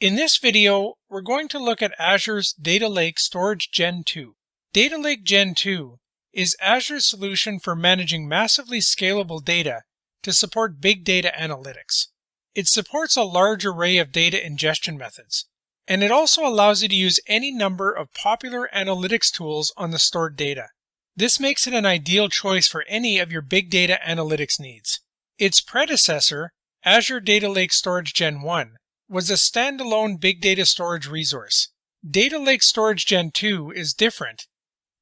In this video, we're going to look at Azure's Data Lake Storage Gen 2. Data Lake Gen 2 is Azure's solution for managing massively scalable data to support big data analytics. It supports a large array of data ingestion methods, and it also allows you to use any number of popular analytics tools on the stored data. This makes it an ideal choice for any of your big data analytics needs. Its predecessor, Azure Data Lake Storage Gen 1, was a standalone big data storage resource. Data Lake Storage Gen 2 is different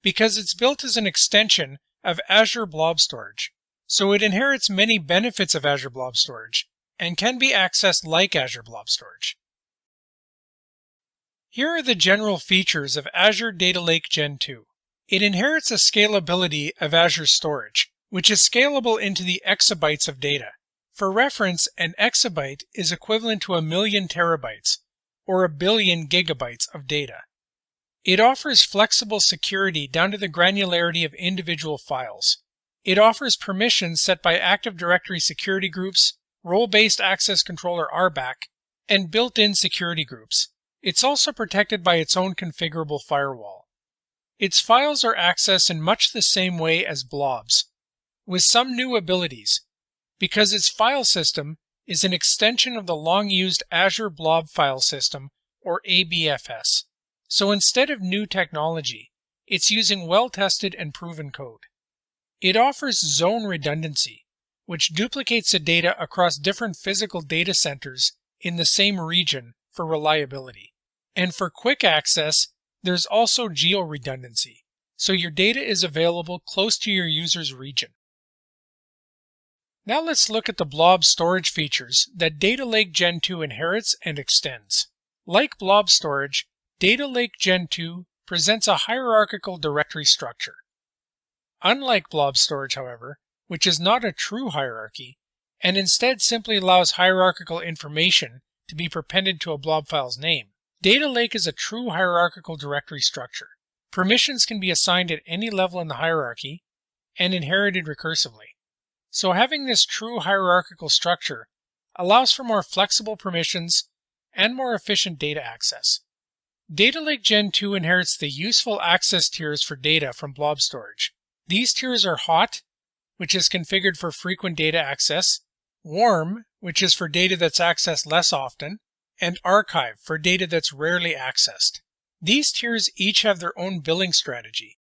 because it's built as an extension of Azure Blob Storage, so it inherits many benefits of Azure Blob Storage and can be accessed like Azure Blob Storage. Here are the general features of Azure Data Lake Gen 2. It inherits a scalability of Azure Storage, which is scalable into the exabytes of data. For reference, an exabyte is equivalent to 1,000,000 terabytes, or 1,000,000,000 gigabytes of data. It offers flexible security down to the granularity of individual files. It offers permissions set by Active Directory security groups, Role-Based Access Controller RBAC, and built-in security groups. It's also protected by its own configurable firewall. Its files are accessed in much the same way as blobs, with some new abilities, because its file system is an extension of the long-used Azure Blob File System, or ABFS. So instead of new technology, it's using well-tested and proven code. It offers zone redundancy, which duplicates the data across different physical data centers in the same region for reliability. And for quick access, there's also geo-redundancy, so your data is available close to your user's region. Now let's look at the blob storage features that Data Lake Gen 2 inherits and extends. Like blob storage, Data Lake Gen 2 presents a hierarchical directory structure. Unlike blob storage, however, which is not a true hierarchy, and instead simply allows hierarchical information to be prepended to a blob file's name, Data Lake is a true hierarchical directory structure. Permissions can be assigned at any level in the hierarchy and inherited recursively. So having this true hierarchical structure allows for more flexible permissions and more efficient data access. Data Lake Gen 2 inherits the useful access tiers for data from blob storage. These tiers are hot, which is configured for frequent data access, warm, which is for data that's accessed less often, and archive for data that's rarely accessed. These tiers each have their own billing strategy,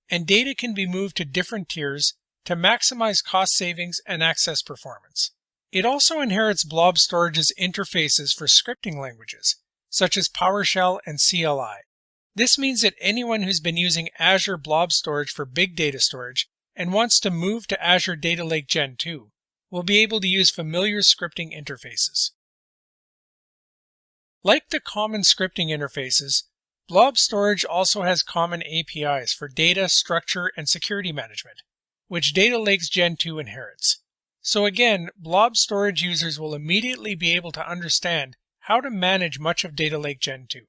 and data can be moved to different tiers to maximize cost savings and access performance. It also inherits blob storage's interfaces for scripting languages, such as PowerShell and CLI. This means that anyone who's been using Azure Blob Storage for big data storage and wants to move to Azure Data Lake Gen 2 will be able to use familiar scripting interfaces. Like the common scripting interfaces, Blob Storage also has common APIs for data, structure, and security management, which Data Lake Gen 2 inherits. So again, Blob Storage users will immediately be able to understand how to manage much of Data Lake Gen 2.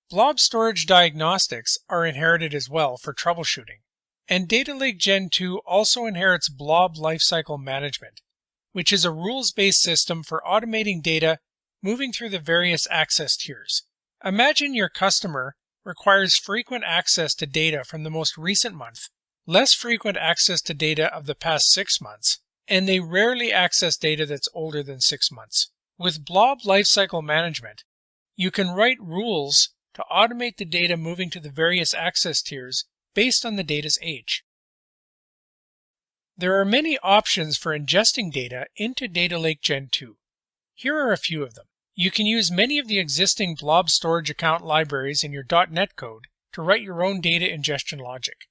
Blob Storage diagnostics are inherited as well for troubleshooting, and Data Lake Gen 2 also inherits Blob Lifecycle Management, which is a rules-based system for automating data moving through the various access tiers. Imagine your customer requires frequent access to data from the most recent month, less frequent access to data of the past 6 months, and they rarely access data that's older than 6 months. With Blob Lifecycle Management, you can write rules to automate the data moving to the various access tiers based on the data's age. There are many options for ingesting data into Data Lake Gen 2. Here are a few of them. You can use many of the existing Blob Storage account libraries in your .NET code to write your own data ingestion logic.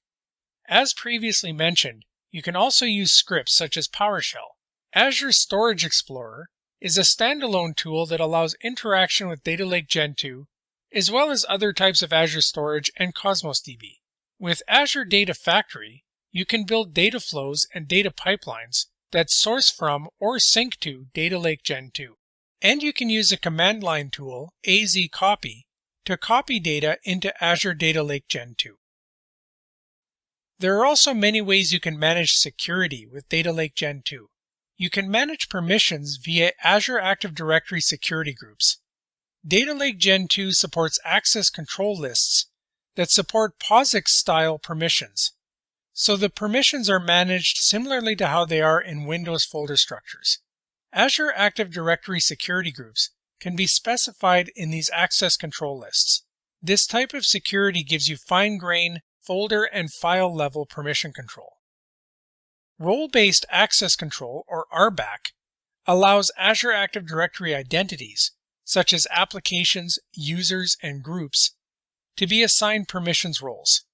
As previously mentioned, you can also use scripts such as PowerShell. Azure Storage Explorer is a standalone tool that allows interaction with Data Lake Gen 2, as well as other types of Azure Storage and Cosmos DB. With Azure Data Factory, you can build data flows and data pipelines that source from or sync to Data Lake Gen 2. And you can use a command line tool, azcopy, to copy data into Azure Data Lake Gen 2. There are also many ways you can manage security with Data Lake Gen 2. You can manage permissions via Azure Active Directory security groups. Data Lake Gen 2 supports access control lists that support POSIX-style permissions, so the permissions are managed similarly to how they are in Windows folder structures. Azure Active Directory security groups can be specified in these access control lists. This type of security gives you fine-grained folder and file level permission control. Role-based access control, or RBAC, allows Azure Active Directory identities, such as applications, users, and groups, to be assigned permissions roles.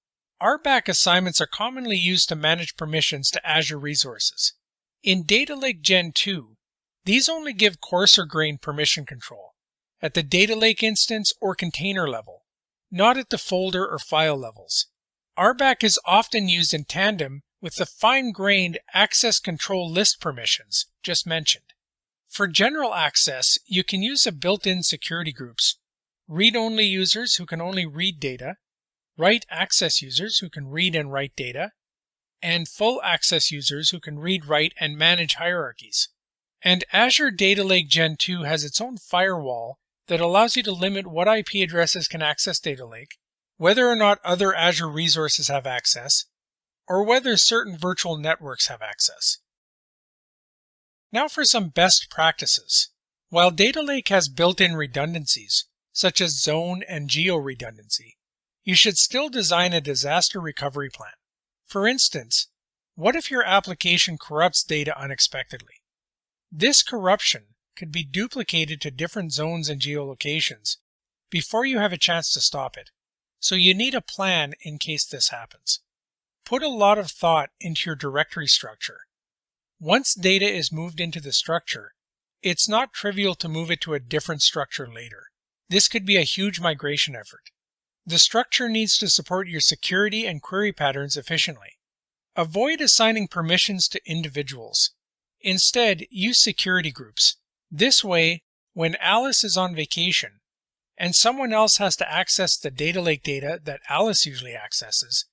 RBAC assignments are commonly used to manage permissions to Azure resources. In Data Lake Gen 2, these only give coarser-grained permission control at the data lake instance or container level, not at the folder or file levels. RBAC is often used in tandem with the fine-grained access control list permissions just mentioned. For general access, you can use the built-in security groups: read-only users who can only read data, write access users who can read and write data, and full access users who can read, write, and manage hierarchies. And Azure Data Lake Gen 2 has its own firewall that allows you to limit what IP addresses can access Data Lake, whether or not other Azure resources have access, or whether certain virtual networks have access. Now for some best practices. While Data Lake has built-in redundancies, such as zone and geo redundancy, you should still design a disaster recovery plan. For instance, what if your application corrupts data unexpectedly? This corruption could be duplicated to different zones and geolocations before you have a chance to stop it, so you need a plan in case this happens. Put a lot of thought into your directory structure. Once data is moved into the structure, it's not trivial to move it to a different structure later. This could be a huge migration effort. The structure needs to support your security and query patterns efficiently. Avoid assigning permissions to individuals. Instead, use security groups. This way, when Alice is on vacation and someone else has to access the data lake data that Alice usually accesses,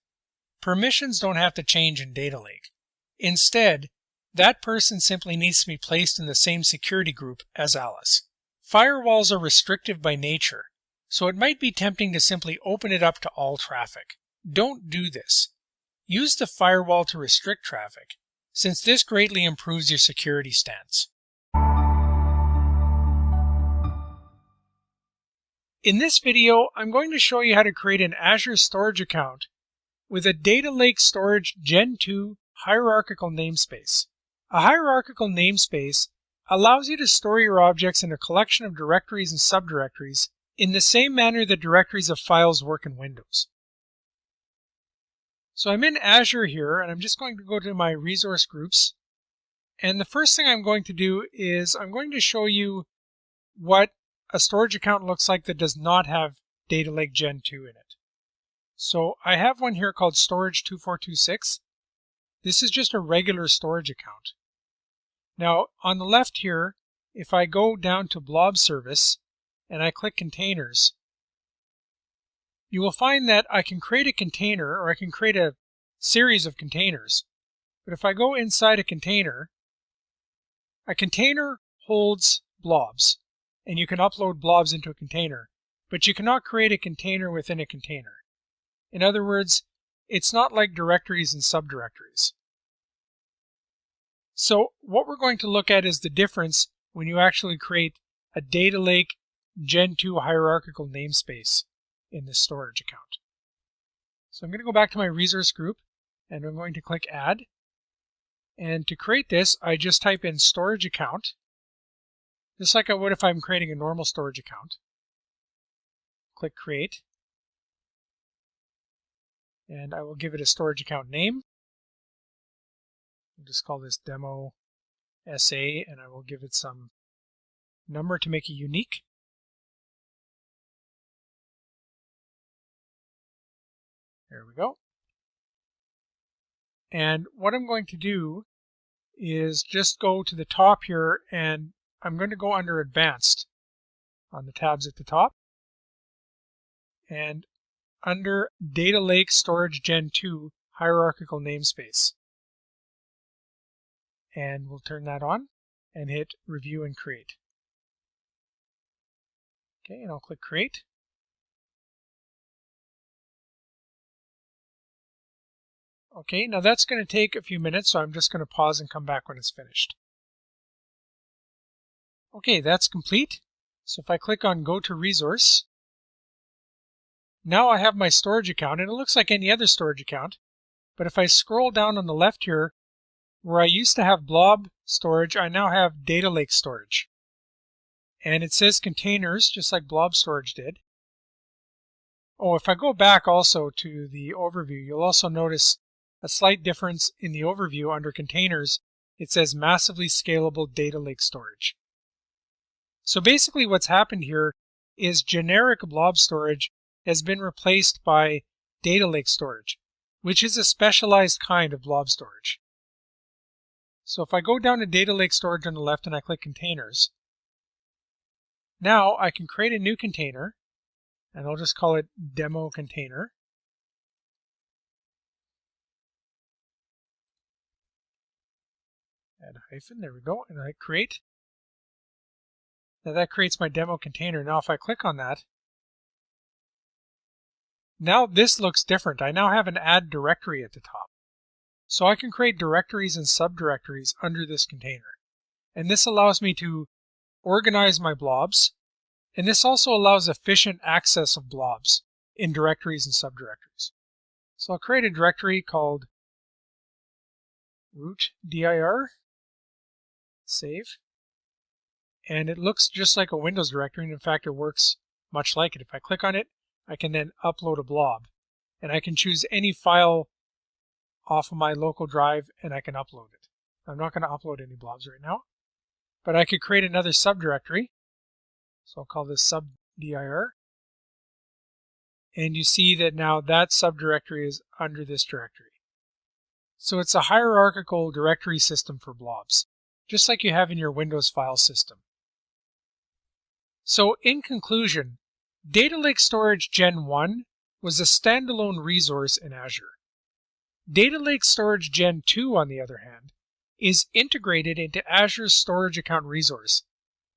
permissions don't have to change in Data Lake. Instead, that person simply needs to be placed in the same security group as Alice. Firewalls are restrictive by nature, so it might be tempting to simply open it up to all traffic. Don't do this. Use the firewall to restrict traffic, since this greatly improves your security stance. In this video, I'm going to show you how to create an Azure storage account with a Data Lake Storage Gen 2 hierarchical namespace. A hierarchical namespace allows you to store your objects in a collection of directories and subdirectories in the same manner that directories of files work in Windows. So I'm in Azure here, and I'm just going to go to my resource groups. And the first thing I'm going to do is I'm going to show you what a storage account looks like that does not have Data Lake Gen 2 in it. So I have one here called Storage 2426. This is just a regular storage account. Now on the left here, if I go down to Blob service and I click containers, you will find that I can create a container, or I can create a series of containers. But if I go inside a container holds blobs, and you can upload blobs into a container, but you cannot create a container within a container. In other words, it's not like directories and subdirectories. So what we're going to look at is the difference when you actually create a Data Lake Gen 2 hierarchical namespace in this storage account. So I'm going to go back to my resource group, and I'm going to click Add. And to create this, I just type in storage account, just like I would if I'm creating a normal storage account. Click Create. And I will give it a storage account name. I'll just call this Demo SA, and I will give it some number to make it unique. There we go. And what I'm going to do is just go to the top here, and I'm going to go under Advanced on the tabs at the top. And under Data Lake Storage Gen 2 hierarchical namespace. And we'll turn that on and hit Review and Create. Okay, and I'll click Create. Okay, now that's going to take a few minutes, so I'm just going to pause and come back when it's finished. Okay, that's complete. So if I click on Go to Resource, now I have my storage account, and it looks like any other storage account. But if I scroll down on the left here, where I used to have Blob storage, I now have Data Lake storage. And it says containers, just like Blob storage did. Oh, if I go back also to the overview, you'll also notice a slight difference in the overview under containers. It says massively scalable data lake storage. So basically what's happened here is generic Blob storage has been replaced by data lake storage, which is a specialized kind of Blob storage. So if I go down to data lake storage on the left and I click containers, now I can create a new container, and I'll just call it demo container. Add a hyphen, there we go, and I create. Now that creates my demo container. Now if I click on that, now this looks different. I now have an add directory at the top. So I can create directories and subdirectories under this container. And this allows me to organize my blobs. And this also allows efficient access of blobs in directories and subdirectories. So I'll create a directory called root dir, save. And it looks just like a Windows directory, and in fact it works much like it. If I click on it, I can then upload a blob. And I can choose any file off of my local drive and I can upload it. I'm not going to upload any blobs right now, but I could create another subdirectory. So I'll call this subdir. And you see that now that subdirectory is under this directory. So it's a hierarchical directory system for blobs, just like you have in your Windows file system. So in conclusion, Data Lake Storage Gen 1 was a standalone resource in Azure. Data Lake Storage Gen 2, on the other hand, is integrated into Azure's storage account resource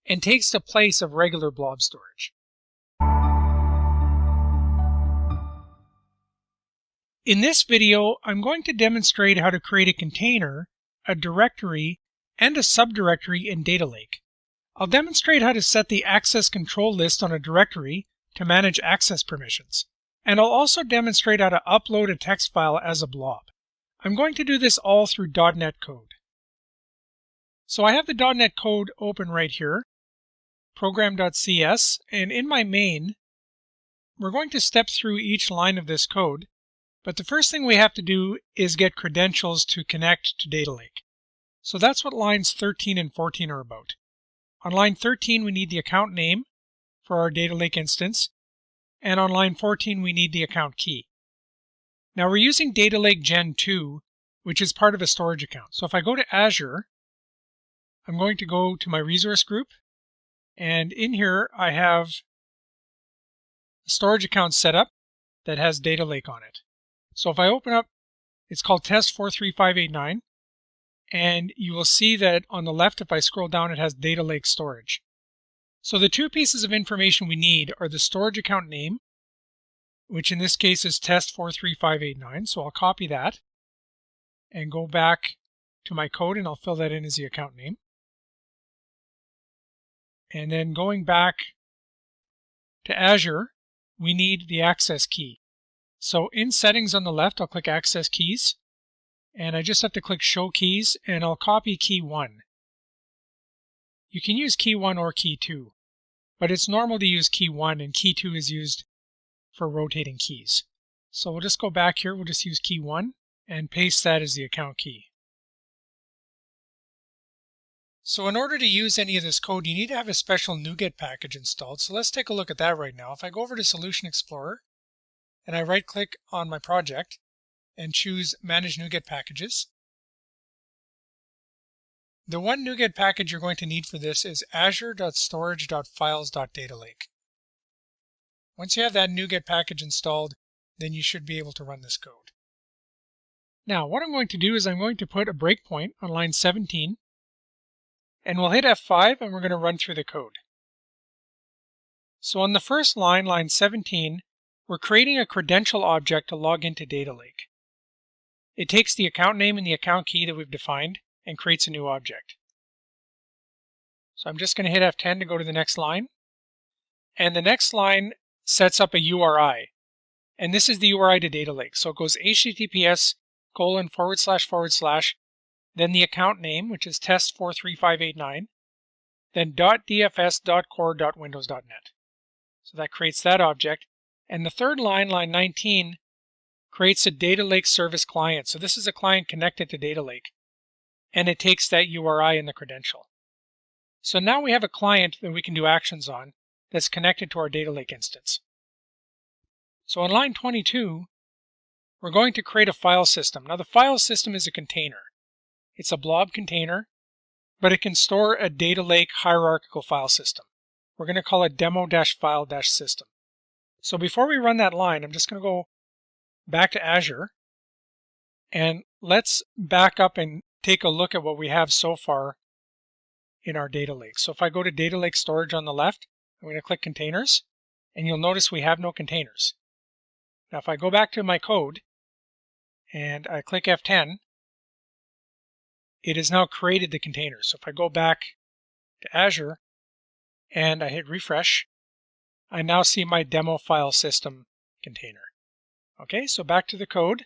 and takes the place of regular blob storage. In this video, I'm going to demonstrate how to create a container, a directory, and a subdirectory in Data Lake. I'll demonstrate how to set the access control list on a directory to manage access permissions. And I'll also demonstrate how to upload a text file as a blob. I'm going to do this all through .NET code. So I have the .NET code open right here, program.cs, and in my main, we're going to step through each line of this code, but the first thing we have to do is get credentials to connect to Data Lake. So that's what lines 13 and 14 are about. On line 13, we need the account name for our Data Lake instance, and on line 14, we need the account key. Now we're using Data Lake Gen 2, which is part of a storage account. So if I go to Azure, I'm going to go to my resource group, and in here I have a storage account set up that has Data Lake on it. So if I open up, it's called test 43589, and you will see that on the left, if I scroll down, it has Data Lake storage. So the two pieces of information we need are the storage account name, which in this case is test 43589. So I'll copy that and go back to my code, and I'll fill that in as the account name. And then going back to Azure, we need the access key. So in settings on the left, I'll click access keys, and I just have to click show keys, and I'll copy key 1. You can use key 1 or key 2, but it's normal to use key 1, and key 2 is used for rotating keys. So we'll just go back here, we'll just use key 1 and paste that as the account key. So in order to use any of this code, you need to have a special NuGet package installed. So let's take a look at that right now. If I go over to Solution Explorer and I right click on my project and choose Manage NuGet Packages, the one NuGet package you're going to need for this is azure.storage.files.datalake. Once you have that NuGet package installed, then you should be able to run this code. Now, what I'm going to do is I'm going to put a breakpoint on line 17, and we'll hit F5 and we're going to run through the code. So on the first line, line 17, we're creating a credential object to log into Data Lake. It takes the account name and the account key that we've defined and creates a new object. So I'm just going to hit F10 to go to the next line. And the next line sets up a URI. And this is the URI to Data Lake. So it goes https://, then the account name, which is test43589, then .dfs.core.windows.net. So that creates that object. And the third line, line 19, creates a Data Lake service client. So this is a client connected to Data Lake. And it takes that URI in the credential. So now we have a client that we can do actions on that's connected to our Data Lake instance. So on line 22, we're going to create a file system. Now the file system is a container. It's a blob container, but it can store a Data Lake hierarchical file system. We're going to call it demo-file-system. So before we run that line, I'm just going to go back to Azure, and let's back up and take a look at what we have so far in our Data Lake. So if I go to Data Lake Storage on the left, I'm going to click Containers, and you'll notice we have no containers. Now if I go back to my code, and I click F10, it has now created the containers. So if I go back to Azure, and I hit refresh, I now see my demo file system container. Okay, so back to the code.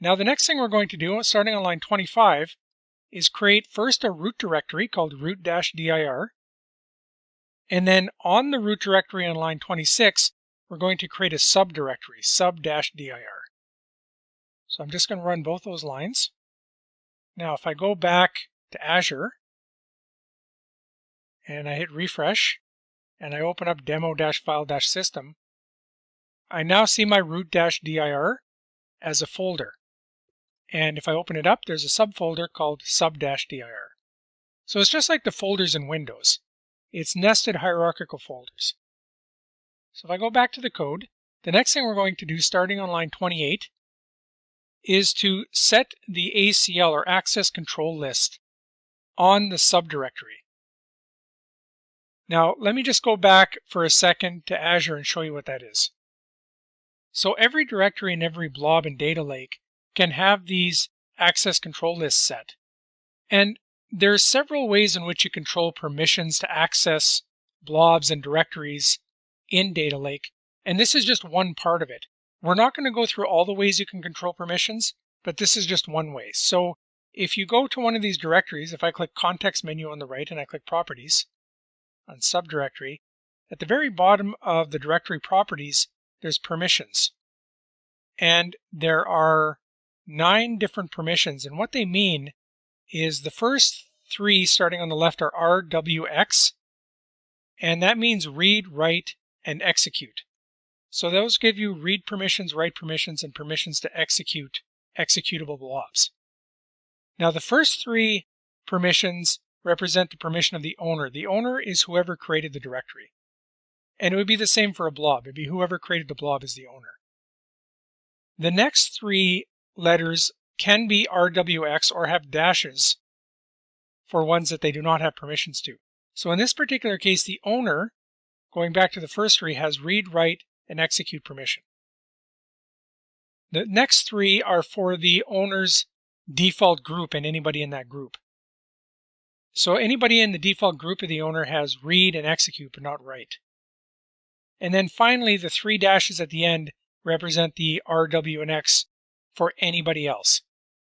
Now the next thing we're going to do, starting on line 25, is create first a root directory called root-dir, and then on the root directory on line 26, we're going to create a subdirectory, sub-dir. So I'm just going to run both those lines. Now if I go back to Azure, and I hit refresh, and I open up demo-file-system, I now see my root-dir as a folder. And if I open it up, there's a subfolder called sub-dir. So it's just like the folders in Windows. It's nested hierarchical folders. So if I go back to the code, the next thing we're going to do, starting on line 28, is to set the ACL or access control list on the subdirectory. Now, let me just go back for a second to Azure and show you what that is. So every directory and every blob in Data Lake can have these access control lists set. And there's several ways in which you control permissions to access blobs and directories in Data Lake. And this is just one part of it. We're not going to go through all the ways you can control permissions, but this is just one way. So if you go to one of these directories, if I click Context menu on the right and I click Properties on Subdirectory, at the very bottom of the directory properties, there's permissions. And there are 9 different permissions, and what they mean is the first 3 starting on the left are RWX, and that means read, write, and execute. So those give you read permissions, write permissions, and permissions to execute executable blobs. Now the first 3 permissions represent the permission of the owner. The owner is whoever created the directory. And it would be the same for a blob. It would be whoever created the blob is the owner. The next 3 letters can be RWX or have dashes for ones that they do not have permissions to. So in this particular case, the owner, going back to the first 3, has read, write, and execute permission. The next 3 are for the owner's default group and anybody in that group. So anybody in the default group of the owner has read and execute, but not write. And then finally, the 3 dashes at the end represent the RW and X for anybody else.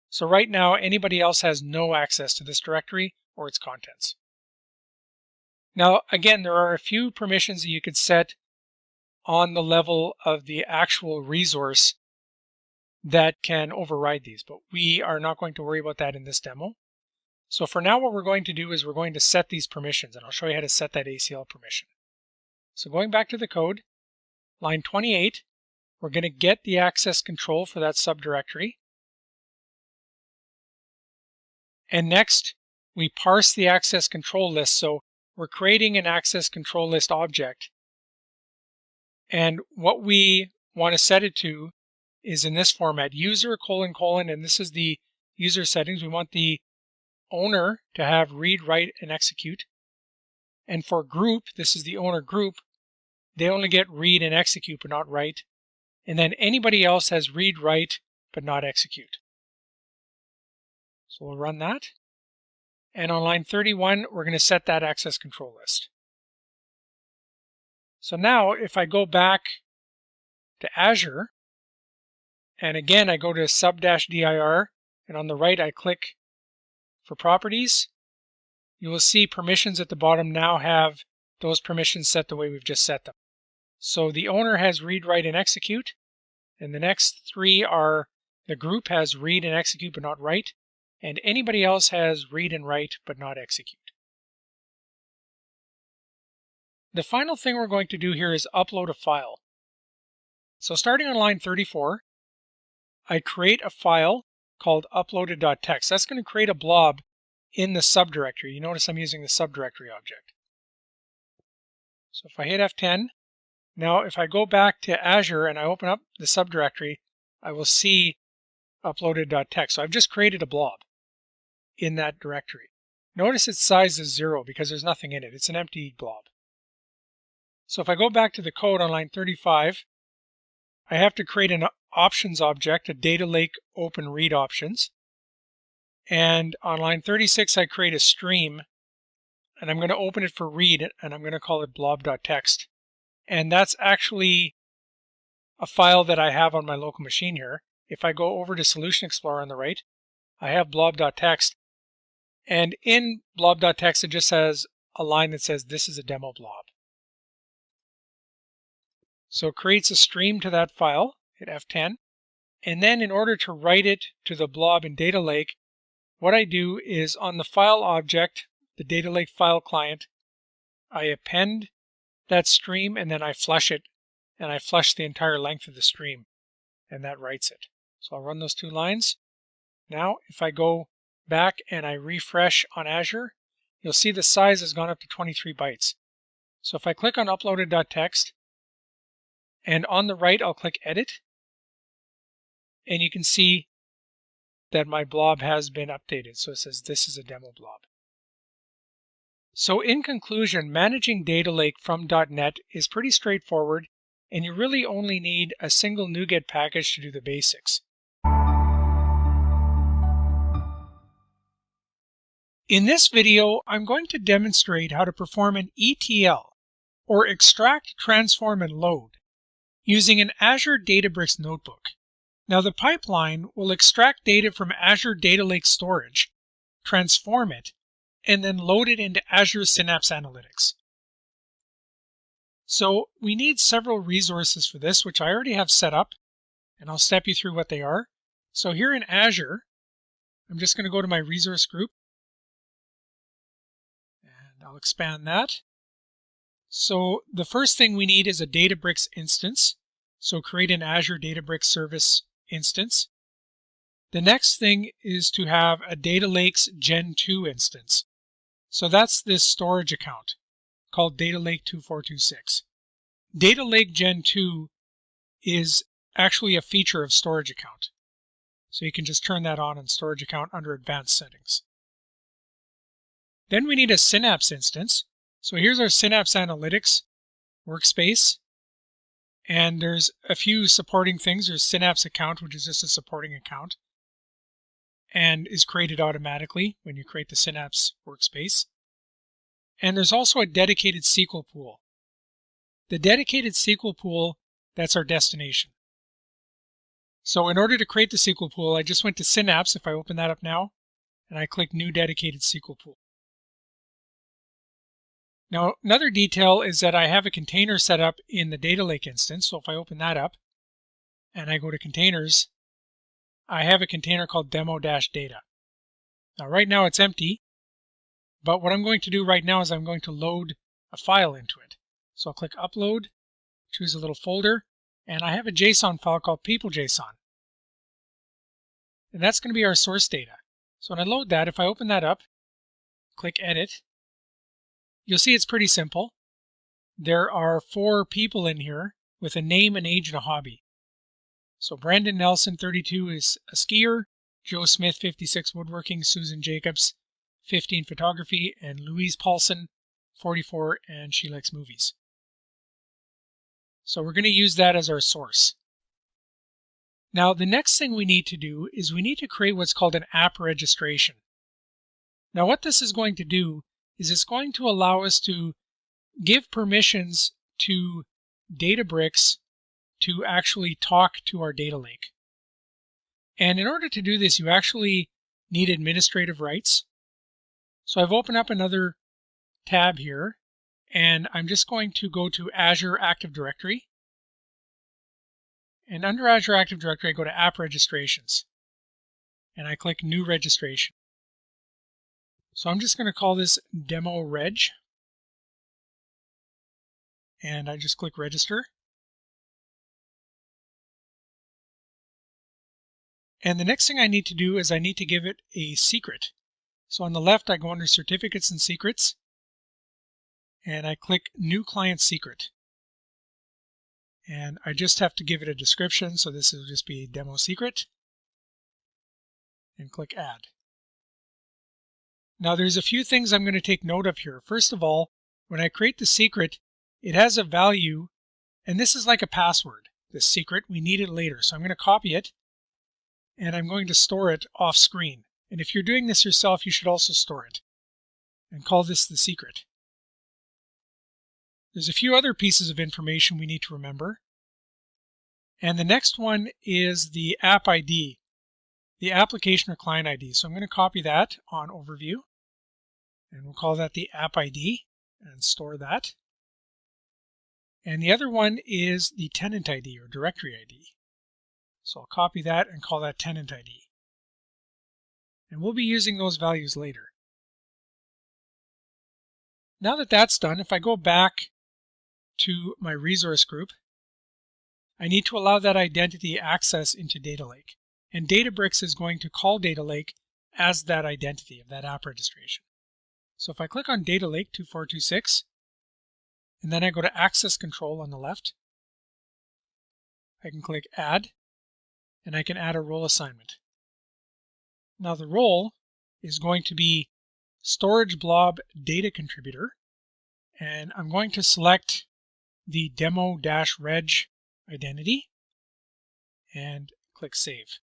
So right now, anybody else has no access to this directory or its contents. Now, again, there are a few permissions that you could set on the level of the actual resource that can override these, but we are not going to worry about that in this demo. So for now, what we're going to do is we're going to set these permissions, and I'll show you how to set that ACL permission. So going back to the code, line 28, we're going to get the access control for that subdirectory. And next, we parse the access control list. So we're creating an access control list object. And what we want to set it to is in this format, user : and this is the user settings. We want the owner to have read, write, and execute. And for group, this is the owner group, they only get read and execute but not write. And then anybody else has read, write, but not execute. So we'll run that. And on line 31, we're going to set that access control list. So now if I go back to Azure, and again I go to sub-dir, and on the right I click for properties, you will see permissions at the bottom now have those permissions set the way we've just set them. So the owner has read, write, and execute, and the next three are the group has read and execute but not write, and anybody else has read and write but not execute. The final thing we're going to do here is upload a file. So starting on line 34, I create a file called uploaded.txt. That's going to create a blob in the subdirectory. You notice I'm using the subdirectory object. So if I hit F10, now if I go back to Azure and I open up the subdirectory, I will see uploaded.txt. So I've just created a blob in that directory. Notice its size is 0 because there's nothing in it. It's an empty blob. So if I go back to the code on line 35, I have to create an options object, a data lake open read options. And on line 36, I create a stream, and I'm going to open it for read, and I'm going to call it blob.txt. And that's actually a file that I have on my local machine here. If I go over to Solution Explorer on the right, I have blob.txt. And in blob.txt, it just has a line that says, this is a demo blob. So it creates a stream to that file, hit F10. And then in order to write it to the blob in Data Lake, what I do is on the file object, the Data Lake file client, I append that stream and then I flush it, and I flush the entire length of the stream, and that writes it. So I'll run those two lines. Now, if I go back and I refresh on Azure, you'll see the size has gone up to 23 bytes. So if I click on uploaded.txt, and on the right, I'll click Edit, and you can see that my blob has been updated. So it says this is a demo blob. So in conclusion, managing Data Lake from .NET is pretty straightforward, and you really only need a single NuGet package to do the basics. In this video, I'm going to demonstrate how to perform an ETL, or Extract, Transform, and Load, using an Azure Databricks notebook. Now the pipeline will extract data from Azure Data Lake storage, transform it, and then load it into Azure Synapse Analytics. So we need several resources for this, which I already have set up, and I'll step you through what they are. So here in Azure, I'm just going to go to my resource group, and I'll expand that. So the first thing we need is a Databricks instance. So create an Azure Databricks Service instance. The next thing is to have a Data Lakes Gen 2 instance. So that's this storage account called Data Lake 2426. Data Lake Gen 2 is actually a feature of storage account. So you can just turn that on in storage account under advanced settings. Then we need a Synapse instance. So here's our Synapse Analytics workspace. And there's a few supporting things. There's Synapse account, which is just a supporting account, and is created automatically when you create the Synapse workspace. And there's also a dedicated SQL pool. The dedicated SQL pool, that's our destination. So in order to create the SQL pool, I just went to Synapse, if I open that up now, and I click New Dedicated SQL Pool. Now, another detail is that I have a container set up in the Data Lake instance. So if I open that up and I go to containers, I have a container called demo-data. Now, right now it's empty, but what I'm going to do right now is I'm going to load a file into it. So I'll click Upload, choose a little folder, and I have a JSON file called people.json. And that's going to be our source data. So when I load that, if I open that up, click Edit, you'll see it's pretty simple. There are 4 people in here with a name, an age, and a hobby. So Brandon Nelson, 32, is a skier. Joe Smith, 56, woodworking. Susan Jacobs, 15, photography. And Louise Paulson, 44, and she likes movies. So we're going to use that as our source. Now the next thing we need to do is we need to create what's called an app registration. Now what this is going to do is it's going to allow us to give permissions to Databricks to actually talk to our data lake. And in order to do this, you actually need administrative rights. So I've opened up another tab here, and I'm just going to go to Azure Active Directory. And under Azure Active Directory, I go to App Registrations. And I click New Registration. So I'm just going to call this Demo Reg. And I just click Register. And the next thing I need to do is I need to give it a secret. So on the left, I go under Certificates and Secrets. And I click New Client Secret. And I just have to give it a description, so this will just be Demo Secret. And click Add. Now there's a few things I'm going to take note of here. First of all, when I create the secret, it has a value, and this is like a password, this secret. We need it later. So I'm going to copy it, and I'm going to store it off screen. And if you're doing this yourself, you should also store it and call this the secret. There's a few other pieces of information we need to remember. And the next one is the app ID, the application or client ID. So I'm going to copy that on Overview, and we'll call that the app ID and store that. And the other one is the tenant ID or directory ID. So I'll copy that and call that tenant ID. And we'll be using those values later. Now that that's done, if I go back to my resource group, I need to allow that identity access into Data Lake. And Databricks is going to call Data Lake as that identity of that app registration. So if I click on Data Lake 2426, and then I go to Access Control on the left, I can click Add, and I can add a role assignment. Now the role is going to be Storage Blob Data Contributor, and I'm going to select the demo-reg identity and click Save.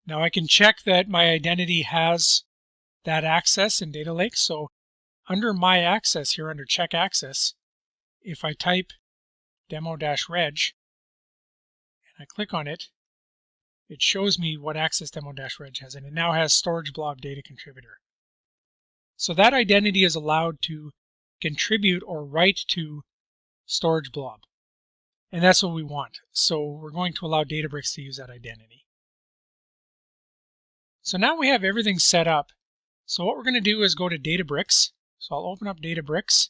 Now I can check that my identity has that access in Data Lake. So under My Access here, under Check Access, if I type demo-reg and I click on it, it shows me what access demo-reg has, and it now has Storage Blob Data Contributor. So that identity is allowed to contribute or write to Storage Blob. And that's what we want. So we're going to allow Databricks to use that identity. So now we have everything set up. So what we're going to do is go to Databricks. So I'll open up Databricks,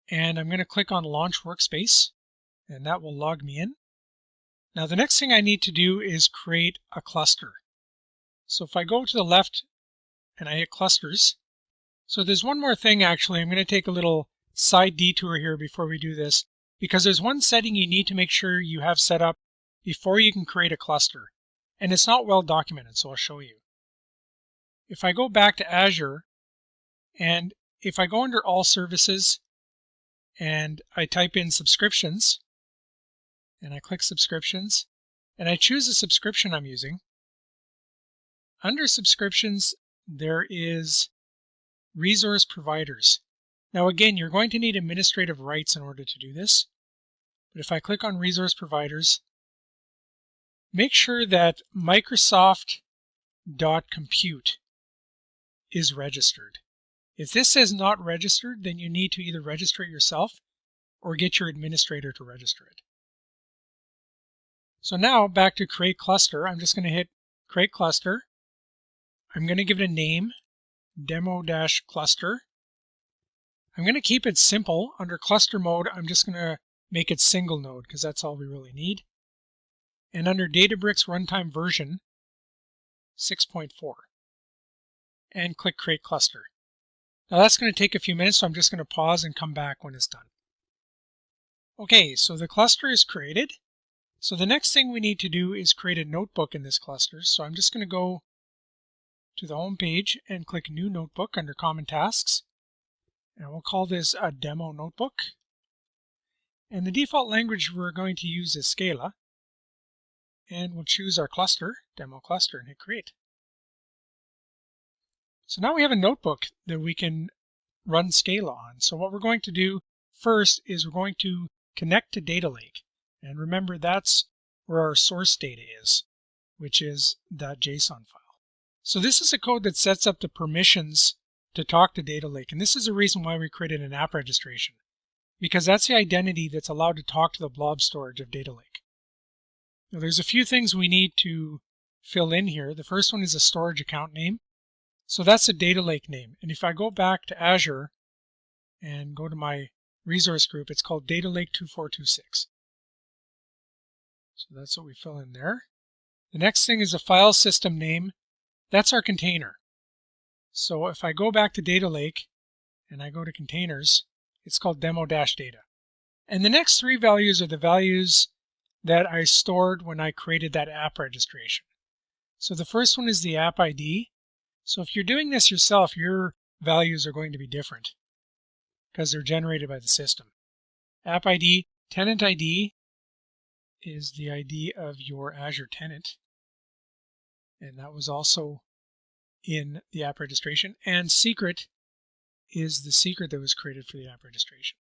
and I'm going to click on Launch Workspace, and that will log me in. Now the next thing I need to do is create a cluster. So if I go to the left and I hit Clusters, so there's one more thing actually. I'm going to take a little side detour here before we do this, because there's one setting you need to make sure you have set up before you can create a cluster. And it's not well documented, so I'll show you. If I go back to Azure, and if I go under All Services, and I type in Subscriptions, and I click Subscriptions, and I choose the subscription I'm using, under Subscriptions, there is Resource Providers. Now again, you're going to need administrative rights in order to do this. But if I click on Resource Providers, make sure that Microsoft.compute is registered. If this says not registered, then you need to either register it yourself or get your administrator to register it. So now back to Create Cluster, I'm just going to hit Create Cluster. I'm going to give it a name, Demo-Cluster. I'm going to keep it simple. Under cluster mode, I'm just going to make it single node because that's all we really need. And under Databricks Runtime Version 6.4, and click Create Cluster. Now that's going to take a few minutes, so I'm just going to pause and come back when it's done. Okay, so the cluster is created. So the next thing we need to do is create a notebook in this cluster. So I'm just going to go to the home page and click New Notebook under Common Tasks. And we'll call this a Demo Notebook. And the default language we're going to use is Scala. And we'll choose our cluster, demo cluster, and hit create. So now we have a notebook that we can run Scala on. So what we're going to do first is we're going to connect to Data Lake. And remember, that's where our source data is, which is that JSON file. So this is a code that sets up the permissions to talk to Data Lake. And this is the reason why we created an app registration, because that's the identity that's allowed to talk to the blob storage of Data Lake. Now, there's a few things we need to fill in here. The first one is a storage account name. So that's a Data Lake name. And if I go back to Azure and go to my resource group, it's called Data Lake 2426. So that's what we fill in there. The next thing is a file system name. That's our container. So if I go back to Data Lake and I go to containers, it's called demo-data. And the next three values are the values that I stored when I created that app registration. So the first one is the app ID. So if you're doing this yourself, your values are going to be different because they're generated by the system. App ID, tenant ID is the ID of your Azure tenant. And that was also in the app registration. And secret is the secret that was created for the app registration.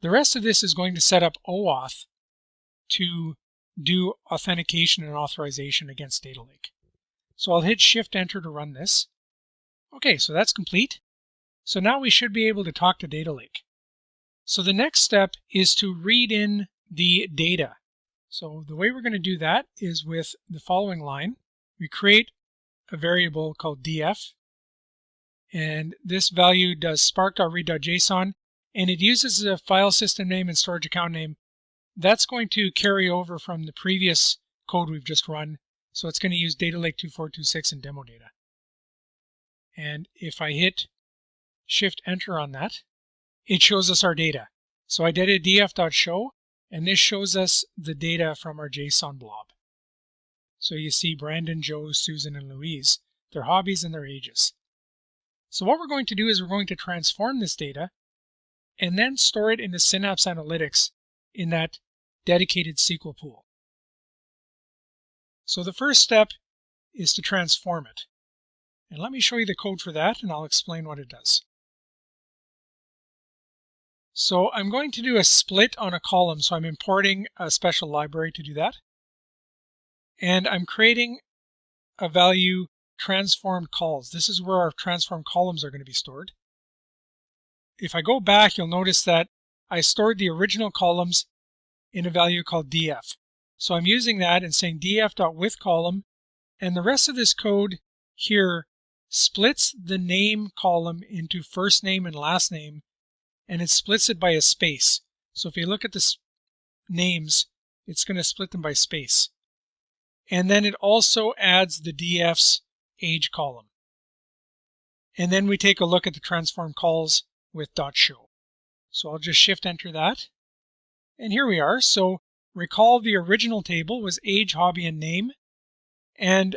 The rest of this is going to set up OAuth to do authentication and authorization against Data Lake. So I'll hit Shift-Enter to run this. Okay, so that's complete. So now we should be able to talk to Data Lake. So the next step is to read in the data. So the way we're going to do that is with the following line. We create a variable called df, and this value does spark.read.json, and it uses a file system name and storage account name. That's going to carry over from the previous code we've just run. So it's going to use Data Lake 2426 and demo data. And if I hit Shift-Enter on that, it shows us our data. So I did a df.show, and this shows us the data from our JSON blob. So you see Brandon, Joe, Susan, and Louise, their hobbies and their ages. So what we're going to do is we're going to transform this data and then store it into Synapse Analytics in that dedicated SQL pool. So the first step is to transform it. And let me show you the code for that, and I'll explain what it does. So I'm going to do a split on a column, so I'm importing a special library to do that. And I'm creating a value transformed calls. This is where our transformed columns are going to be stored. If I go back, you'll notice that I stored the original columns in a value called df. So I'm using that and saying df.withColumn, and the rest of this code here splits the name column into first name and last name, and it splits it by a space. So if you look at the names, it's going to split them by space. And then it also adds the df's age column. And then we take a look at the transform calls with .show. So I'll just Shift-Enter that. And here we are. So recall the original table was age, hobby, and name. And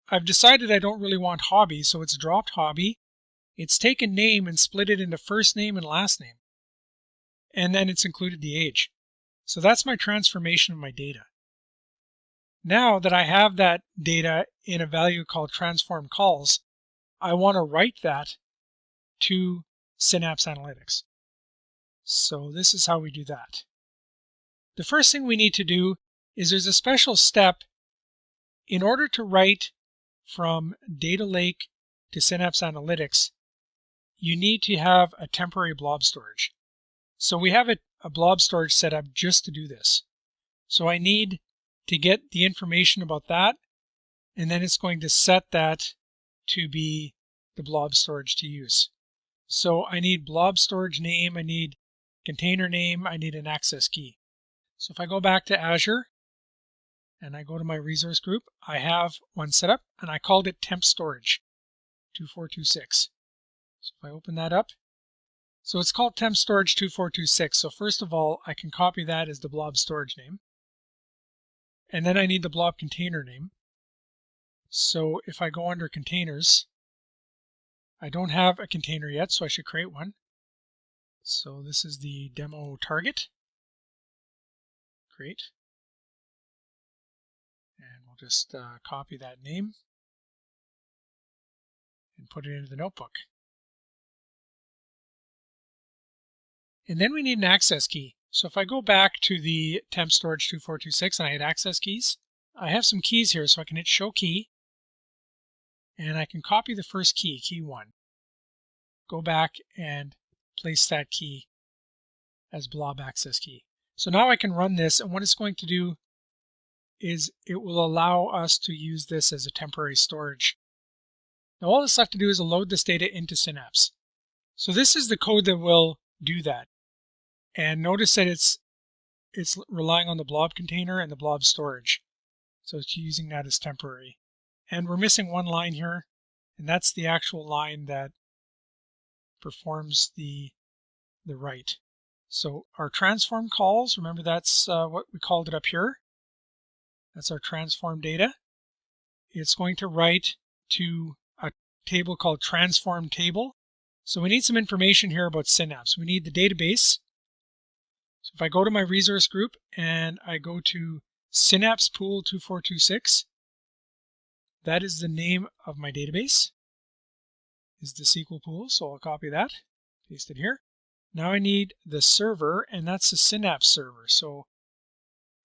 I've decided I don't really want hobby, so it's dropped hobby. It's taken name and split it into first name and last name. And then it's included the age. So that's my transformation of my data. Now that I have that data in a value called transform calls, I want to write that to Synapse Analytics. So this is how we do that. The first thing we need to do is there's a special step in order to write from Data Lake to Synapse Analytics. You need to have a temporary blob storage. So we have a blob storage set up just to do this. So I need to get the information about that, and then it's going to set that to be the blob storage to use. So I need blob storage name, I need container name, I need an access key. So if I go back to Azure and I go to my resource group, I have one set up and I called it temp storage 2426. So if I open that up, so it's called temp storage 2426. So first of all, I can copy that as the blob storage name. And then I need the blob container name. So if I go under containers, I don't have a container yet, so I should create one. So this is the demo target. Great. And we'll just copy that name and put it into the notebook. And then we need an access key. So if I go back to the temp storage 2426 and I hit access keys, I have some keys here, so I can hit show key, and I can copy the first key, key 1. Go back and place that key as blob access key. So now I can run this, and what it's going to do is it will allow us to use this as a temporary storage. Now all that's left to do is load this data into Synapse. So this is the code that will do that. And notice that it's relying on the blob container and the blob storage. So it's using that as temporary. And we're missing one line here, and that's the actual line that performs the write. So our transform calls, remember that's what we called it up here. That's our transform data. It's going to write to a table called transform table. So we need some information here about Synapse. We need the database. So if I go to my resource group and I go to Synapse Pool 2426, that is the name of my database, is the SQL pool. So I'll copy that, paste it here. Now I need the server, and that's the Synapse server. So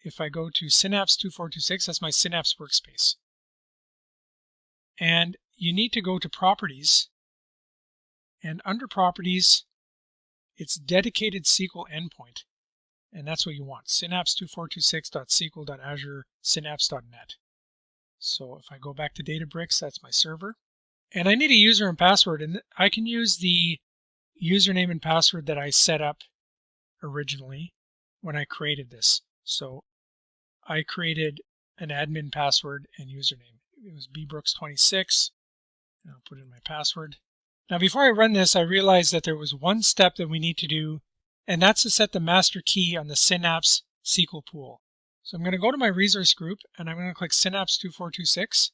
if I go to Synapse 2426, that's my Synapse workspace. And you need to go to Properties, and under Properties, it's Dedicated SQL Endpoint. And that's what you want, synapse2426.sql.azure.synapse.net. So if I go back to Databricks, that's my server. And I need a user and password, and I can use the username and password that I set up originally when I created this. So I created an admin password and username. It was bbrooks26, and I'll put in my password. Now before I run this, I realized that there was one step that we need to do, and that's to set the master key on the Synapse SQL pool. So I'm going to go to my resource group, and I'm going to click Synapse 2426,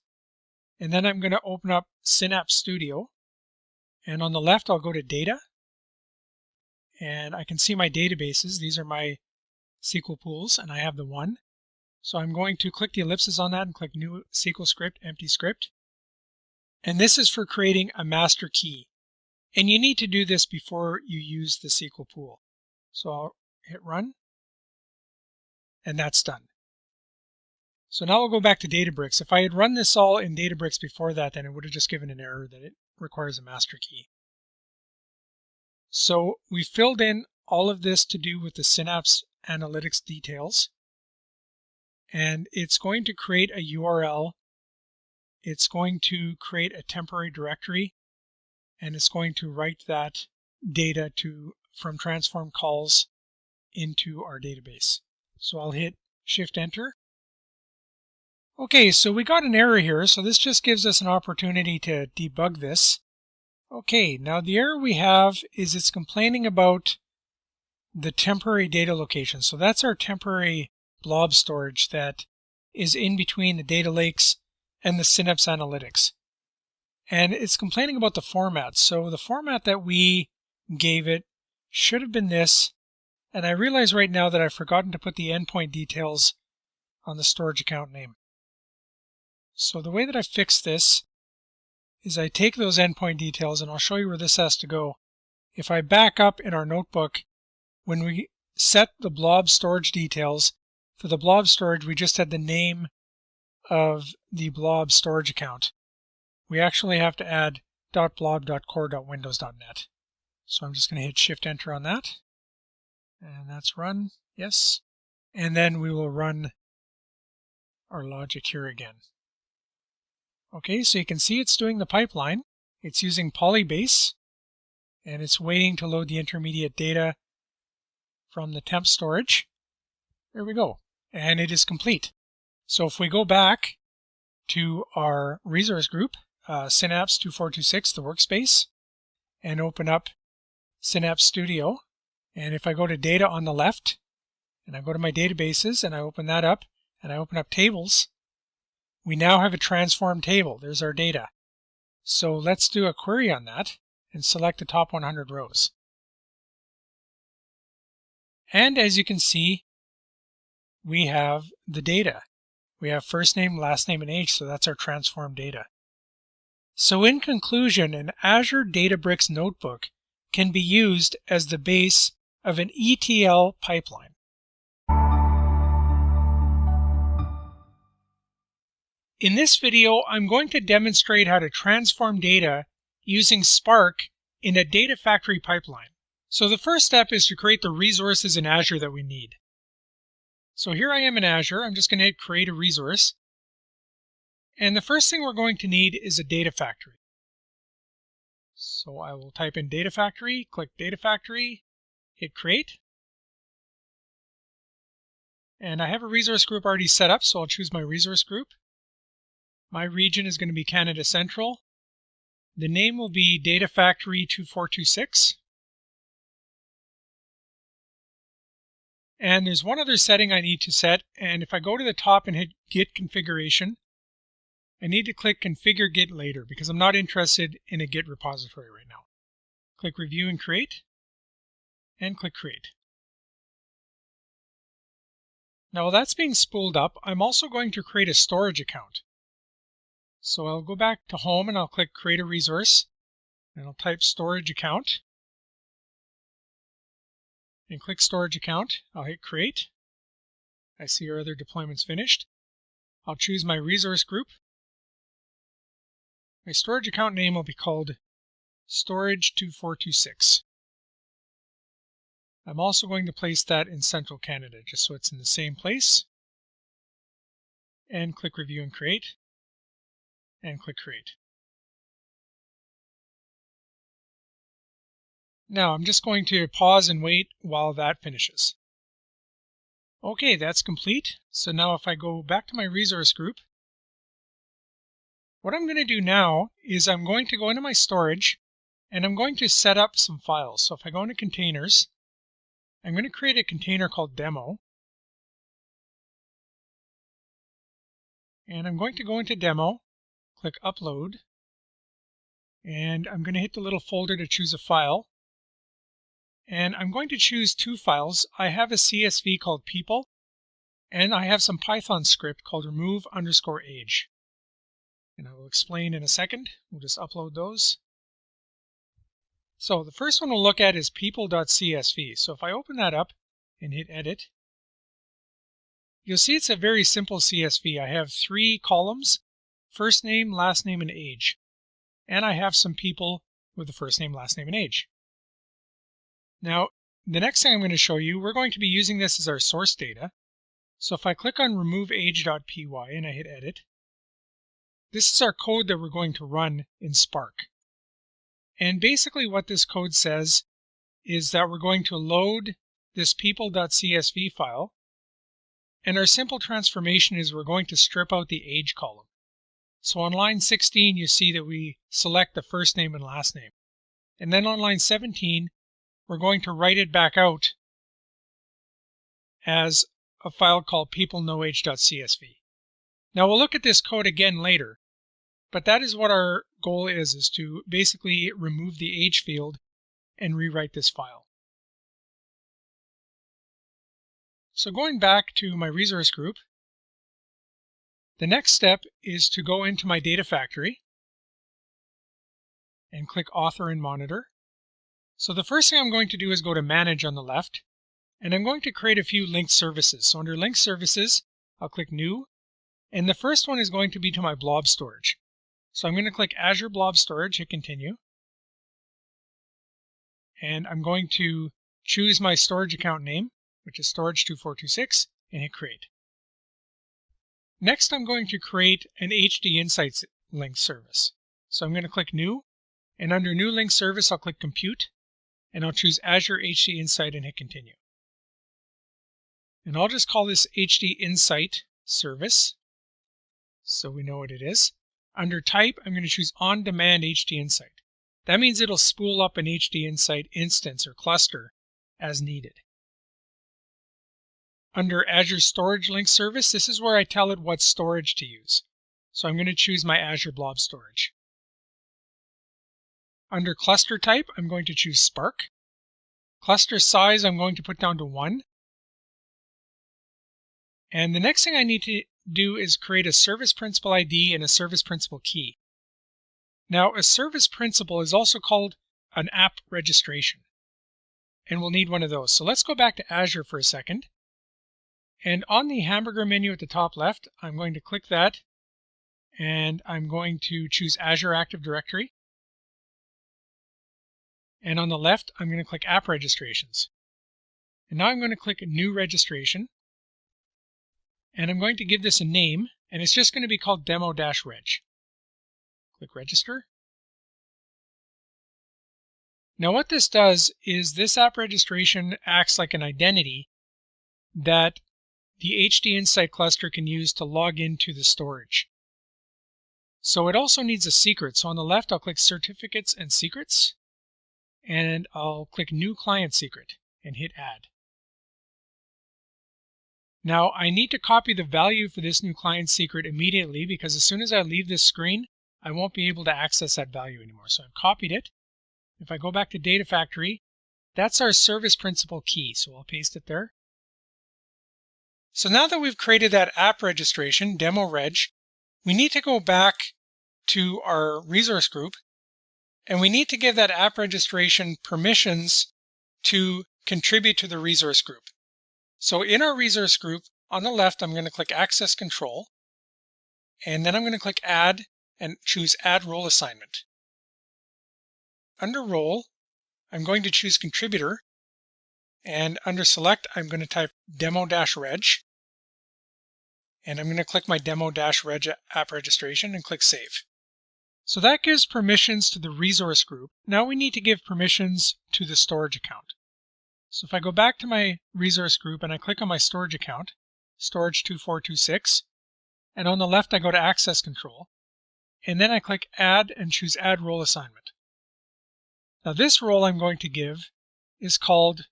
and then I'm going to open up Synapse Studio, and on the left I'll go to Data, and I can see my databases. These are my SQL pools, and I have the one. So I'm going to click the ellipses on that and click New SQL Script, Empty Script. And this is for creating a master key. And you need to do this before you use the SQL pool. So I'll hit Run, and that's done. So now we'll go back to Databricks. If I had run this all in Databricks before that, then it would have just given an error that it requires a master key. So we filled in all of this to do with the Synapse Analytics details. And it's going to create a URL. It's going to create a temporary directory, and it's going to write that data from transform calls into our database. So I'll hit Shift Enter. Okay, so we got an error here, so this just gives us an opportunity to debug this. Okay, now the error we have is it's complaining about the temporary data location. So that's our temporary blob storage that is in between the data lakes and the Synapse Analytics. And it's complaining about the format. So the format that we gave it should have been this. And I realize right now that I've forgotten to put the endpoint details on the storage account name. So the way that I fix this is I take those endpoint details, and I'll show you where this has to go. If I back up in our notebook, when we set the blob storage details, for the blob storage, we just had the name of the blob storage account. We actually have to add .blob.core.windows.net. So I'm just going to hit Shift Enter on that. And that's run, yes. And then we will run our logic here again. Okay, so you can see it's doing the pipeline. It's using Polybase, and it's waiting to load the intermediate data from the temp storage. There we go. And it is complete. So if we go back to our resource group, Synapse 2426, the workspace, and open up Synapse Studio, and if I go to Data on the left, and I go to my databases, and I open that up, and I open up Tables, we now have a transformed table. There's our data. So let's do a query on that and select the top 100 rows. And as you can see, we have the data. We have first name, last name, and age, so that's our transformed data. So in conclusion, an Azure Databricks notebook can be used as the base of an ETL pipeline. In this video, I'm going to demonstrate how to transform data using Spark in a data factory pipeline. So the first step is to create the resources in Azure that we need. So here I am in Azure. I'm just going to hit create a resource. And the first thing we're going to need is a data factory. So I will type in data factory, click data factory, hit create. And I have a resource group already set up, so I'll choose my resource group. My region is going to be Canada Central. The name will be Data Factory 2426. And there's one other setting I need to set, and if I go to the top and hit Git Configuration, I need to click Configure Git later because I'm not interested in a Git repository right now. Click Review and Create, and click Create. Now while that's being spooled up, I'm also going to create a storage account. So I'll go back to Home and I'll click Create a Resource, and I'll type Storage Account, and click Storage Account. I'll hit Create. I see our other deployments finished. I'll choose my resource group. My storage account name will be called Storage 2426. I'm also going to place that in Central Canada, just so it's in the same place. And click Review and Create, and click Create. Now I'm just going to pause and wait while that finishes. Okay, that's complete. So now if I go back to my resource group, what I'm going to do now is I'm going to go into my storage and I'm going to set up some files. So if I go into containers, I'm going to create a container called demo. And I'm going to go into demo, click upload, and I'm going to hit the little folder to choose a file. And I'm going to choose two files. I have a CSV called people, and I have some Python script called remove_age. And I will explain in a second. We'll just upload those. So the first one we'll look at is people.csv. So if I open that up and hit edit, you'll see it's a very simple CSV. I have 3 columns, first name, last name, and age. And I have some people with the first name, last name, and age. Now, the next thing I'm going to show you, we're going to be using this as our source data. So if I click on removeage.py and I hit edit, this is our code that we're going to run in Spark. And basically what this code says is that we're going to load this people.csv file. And our simple transformation is we're going to strip out the age column. So on line 16, you see that we select the first name and last name. And then on line 17, we're going to write it back out as a file called peopleknowage.csv. Now we'll look at this code again later, but that is what our goal is to basically remove the age field and rewrite this file. So going back to my resource group, the next step is to go into my data factory and click Author and Monitor. So the first thing I'm going to do is go to Manage on the left, and I'm going to create a few linked services. So under Linked Services, I'll click New, and the first one is going to be to my Blob storage. So I'm going to click Azure Blob Storage, hit Continue, and I'm going to choose my storage account name, which is Storage 2426, and hit Create. Next, I'm going to create an Hdinsights linked service. So I'm going to click New, and under New Linked Service, I'll click Compute, and I'll choose Azure Hdinsight and hit Continue. And I'll just call this Hdinsight service, so we know what it is. Under Type, I'm going to choose On Demand Hdinsight. That means it'll spool up an Hdinsight instance or cluster as needed. Under Azure Storage Link Service, this is where I tell it what storage to use. So I'm going to choose my Azure Blob Storage. Under Cluster Type, I'm going to choose Spark. Cluster size I'm going to put down to 1. And the next thing I need to do is create a service principal ID and a service principal key. Now, a service principal is also called an app registration, and we'll need one of those. So let's go back to Azure for a second. And on the hamburger menu at the top left, I'm going to click that, and I'm going to choose Azure Active Directory. And on the left, I'm going to click App Registrations. And now I'm going to click New Registration. And I'm going to give this a name, and it's just going to be called demo-reg. Click Register. Now what this does is this app registration acts like an identity that the Hdinsight cluster can use to log into the storage. So it also needs a secret. So on the left, I'll click Certificates and Secrets, and I'll click New Client Secret and hit Add. Now I need to copy the value for this new client secret immediately, because as soon as I leave this screen, I won't be able to access that value anymore. So I've copied it. If I go back to Data Factory, that's our service principal key. So I'll paste it there. So now that we've created that app registration, demo-reg, we need to go back to our resource group, and we need to give that app registration permissions to contribute to the resource group. So in our resource group, on the left, I'm going to click Access Control, and then I'm going to click Add and choose Add Role Assignment. Under Role, I'm going to choose Contributor, and under Select, I'm going to type demo-reg, and I'm going to click my demo-reg app registration and click Save. So that gives permissions to the resource group. Now we need to give permissions to the storage account. So if I go back to my resource group and I click on my storage account, Storage 2426, and on the left I go to Access Control, and then I click Add and choose Add Role Assignment. Now this role I'm going to give is called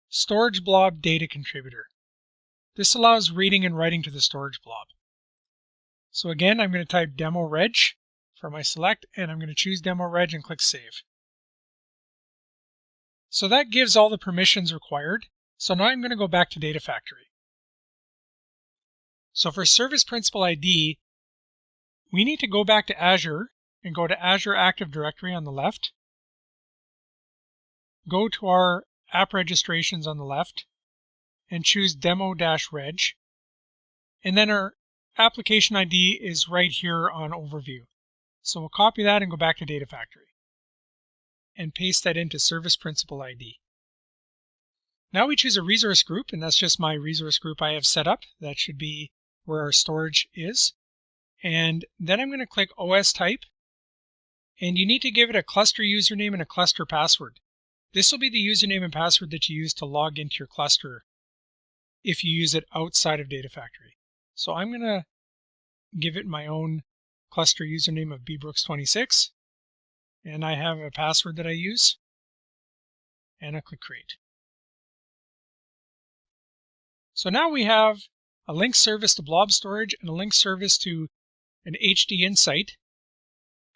Storage Blob Data Contributor. This allows reading and writing to the storage blob. So again, I'm going to type demo-reg for my select, and I'm going to choose demo-reg and click Save. So that gives all the permissions required. So now I'm going to go back to Data Factory. So for Service Principal ID, we need to go back to Azure and go to Azure Active Directory on the left. Go to our app registrations on the left and choose demo-reg. And then our application ID is right here on Overview. So we'll copy that and go back to Data Factory and paste that into Service Principal ID. Now we choose a resource group, and that's just my resource group I have set up. That should be where our storage is. And then I'm going to click OS Type, and you need to give it a cluster username and a cluster password. This will be the username and password that you use to log into your cluster if you use it outside of Data Factory. So I'm going to give it my own cluster username of bbrooks26, and I have a password that I use, and I click Create. So now we have a link service to Blob storage and a link service to an Hdinsight,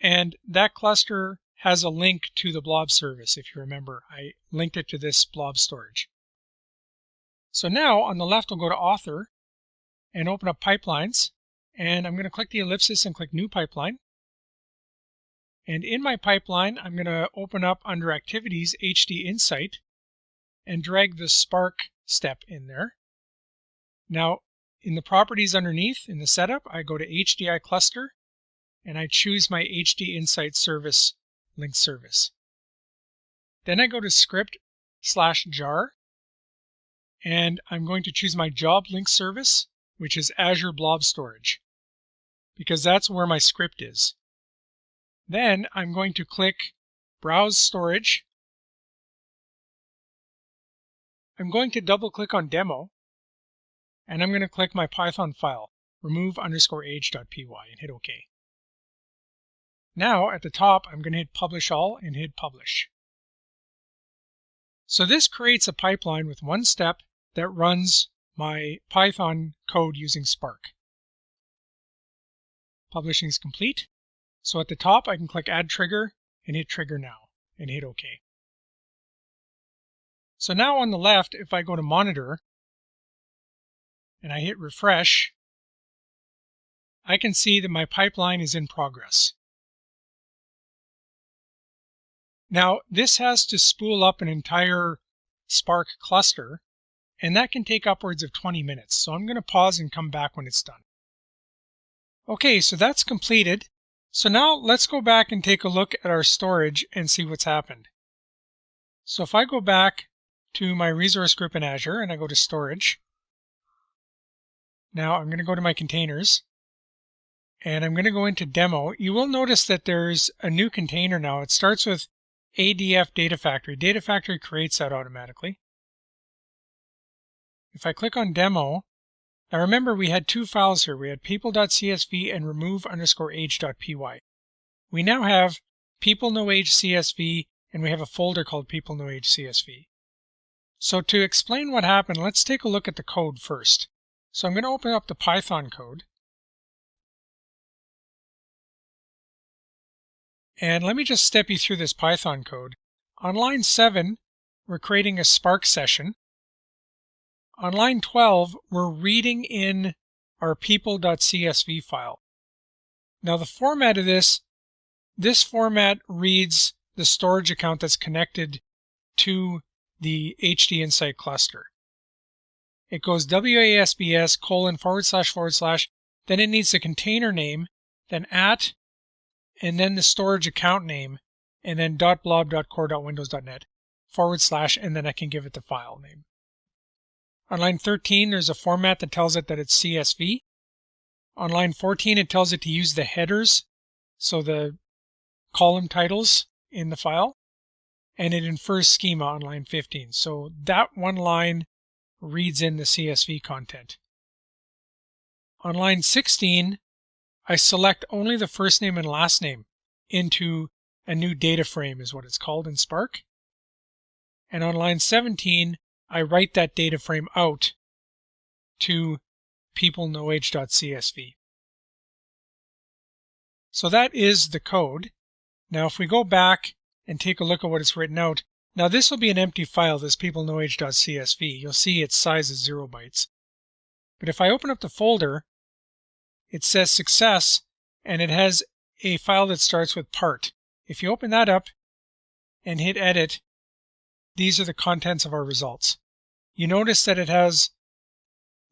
and that cluster has a link to the Blob service. If you remember, I linked it to this Blob storage. So now on the left, I'll go to Author and open up Pipelines, and I'm going to click the ellipsis and click New Pipeline. And in my pipeline, I'm going to open up under Activities Hdinsight and drag the Spark step in there. Now, in the properties underneath, in the setup, I go to HDI cluster and I choose my Hdinsight service link service. Then I go to script/jar, and I'm going to choose my job link service, which is Azure Blob Storage, because that's where my script is. Then I'm going to click Browse Storage. I'm going to double click on Demo, and I'm going to click my Python file, remove_age.py, and hit OK. Now at the top, I'm going to hit Publish All and hit Publish. So this creates a pipeline with one step that runs my Python code using Spark. Publishing is complete. So at the top, I can click Add Trigger and hit Trigger Now and hit OK. So now on the left, if I go to Monitor and I hit refresh, I can see that my pipeline is in progress. Now, this has to spool up an entire Spark cluster, and that can take upwards of 20 minutes. So I'm going to pause and come back when it's done. Okay, so that's completed. So now let's go back and take a look at our storage and see what's happened. So if I go back to my resource group in Azure and I go to storage, now I'm going to go to my containers and I'm going to go into demo. You will notice that there's a new container now. It starts with ADF Data Factory. Data Factory creates that automatically. If I click on demo, now remember we had two files here. We had people.csv and remove_age.py. We now have people no age CSV and we have a folder called people no age CSV. So to explain what happened, let's take a look at the code first. So I'm going to open up the Python code. And let me just step you through this Python code. On line 7, we're creating a Spark session. On line 12, we're reading in our people.csv file. Now the format of this format reads the storage account that's connected to the Hdinsights cluster. It goes WASBS : then it needs the container name, then @ and then the storage account name, and then .blob.core.windows.net / and then I can give it the file name. On line 13, there's a format that tells it that it's CSV. On line 14, it tells it to use the headers, so the column titles in the file, and it infers schema on line 15. So that one line reads in the CSV content. On line 16, I select only the first name and last name into a new data frame is what it's called in Spark. And on line 17, I write that data frame out to peopleknowage.csv. So that is the code. Now if we go back and take a look at what it's written out, now this will be an empty file, this peopleknowage.csv. You'll see its size is 0 bytes. But if I open up the folder, it says success, and it has a file that starts with part. If you open that up and hit edit, these are the contents of our results. You notice that it has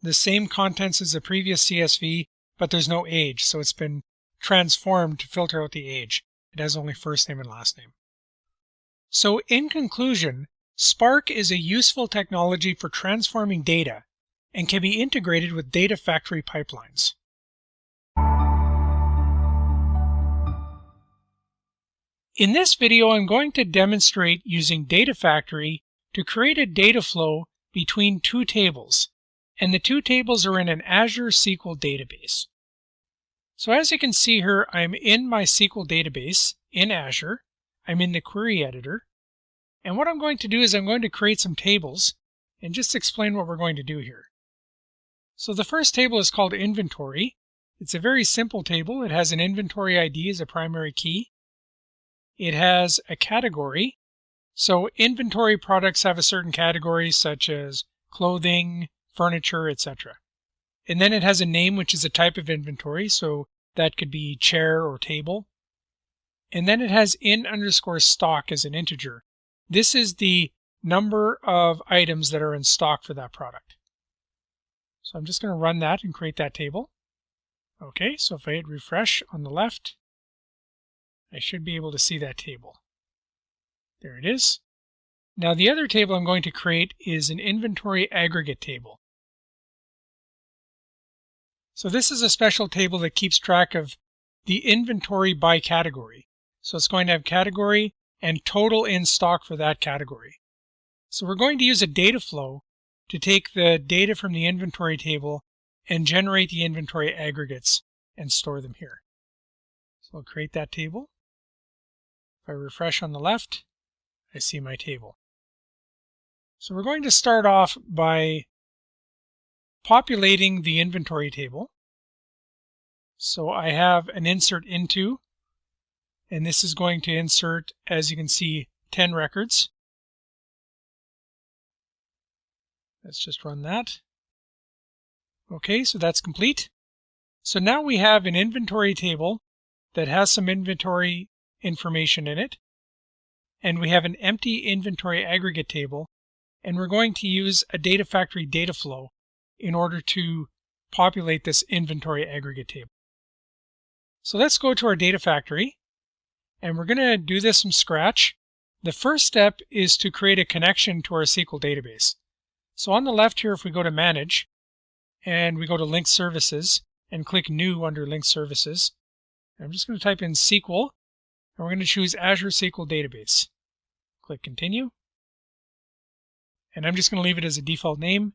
the same contents as the previous CSV, but there's no age, so it's been transformed to filter out the age. It has only first name and last name. So in conclusion, Spark is a useful technology for transforming data and can be integrated with data factory pipelines. In this video, I'm going to demonstrate using Data Factory to create a data flow between two tables, and the two tables are in an Azure SQL database. So as you can see here, I'm in my SQL database in Azure. I'm in the query editor, and what I'm going to do is I'm going to create some tables and just explain what we're going to do here. So the first table is called Inventory. It's a very simple table. It has an inventory ID as a primary key. It has a category. So inventory products have a certain category such as clothing, furniture, etc. And then it has a name, which is a type of inventory. So that could be chair or table. And then it has in_stock as an integer. This is the number of items that are in stock for that product. So I'm just going to run that and create that table. Okay, so if I hit refresh on the left, I should be able to see that table. There it is. Now the other table I'm going to create is an inventory aggregate table. So this is a special table that keeps track of the inventory by category. So it's going to have category and total in stock for that category. So we're going to use a data flow to take the data from the inventory table and generate the inventory aggregates and store them here. So I'll create that table. If I refresh on the left, I see my table. So we're going to start off by populating the inventory table. So I have an insert into, and this is going to insert, as you can see, 10 records. Let's just run that. Okay, so that's complete. So now we have an inventory table that has some inventory information in it, and we have an empty inventory aggregate table, and we're going to use a Data Factory data flow in order to populate this inventory aggregate table. So let's go to our Data Factory, and we're going to do this from scratch. The first step is to create a connection to our SQL database. So on the left here, if we go to Manage, and we go to Link Services, and click New under Link Services, I'm just going to type in SQL, and we're going to choose Azure SQL Database. Click Continue. And I'm just going to leave it as a default name.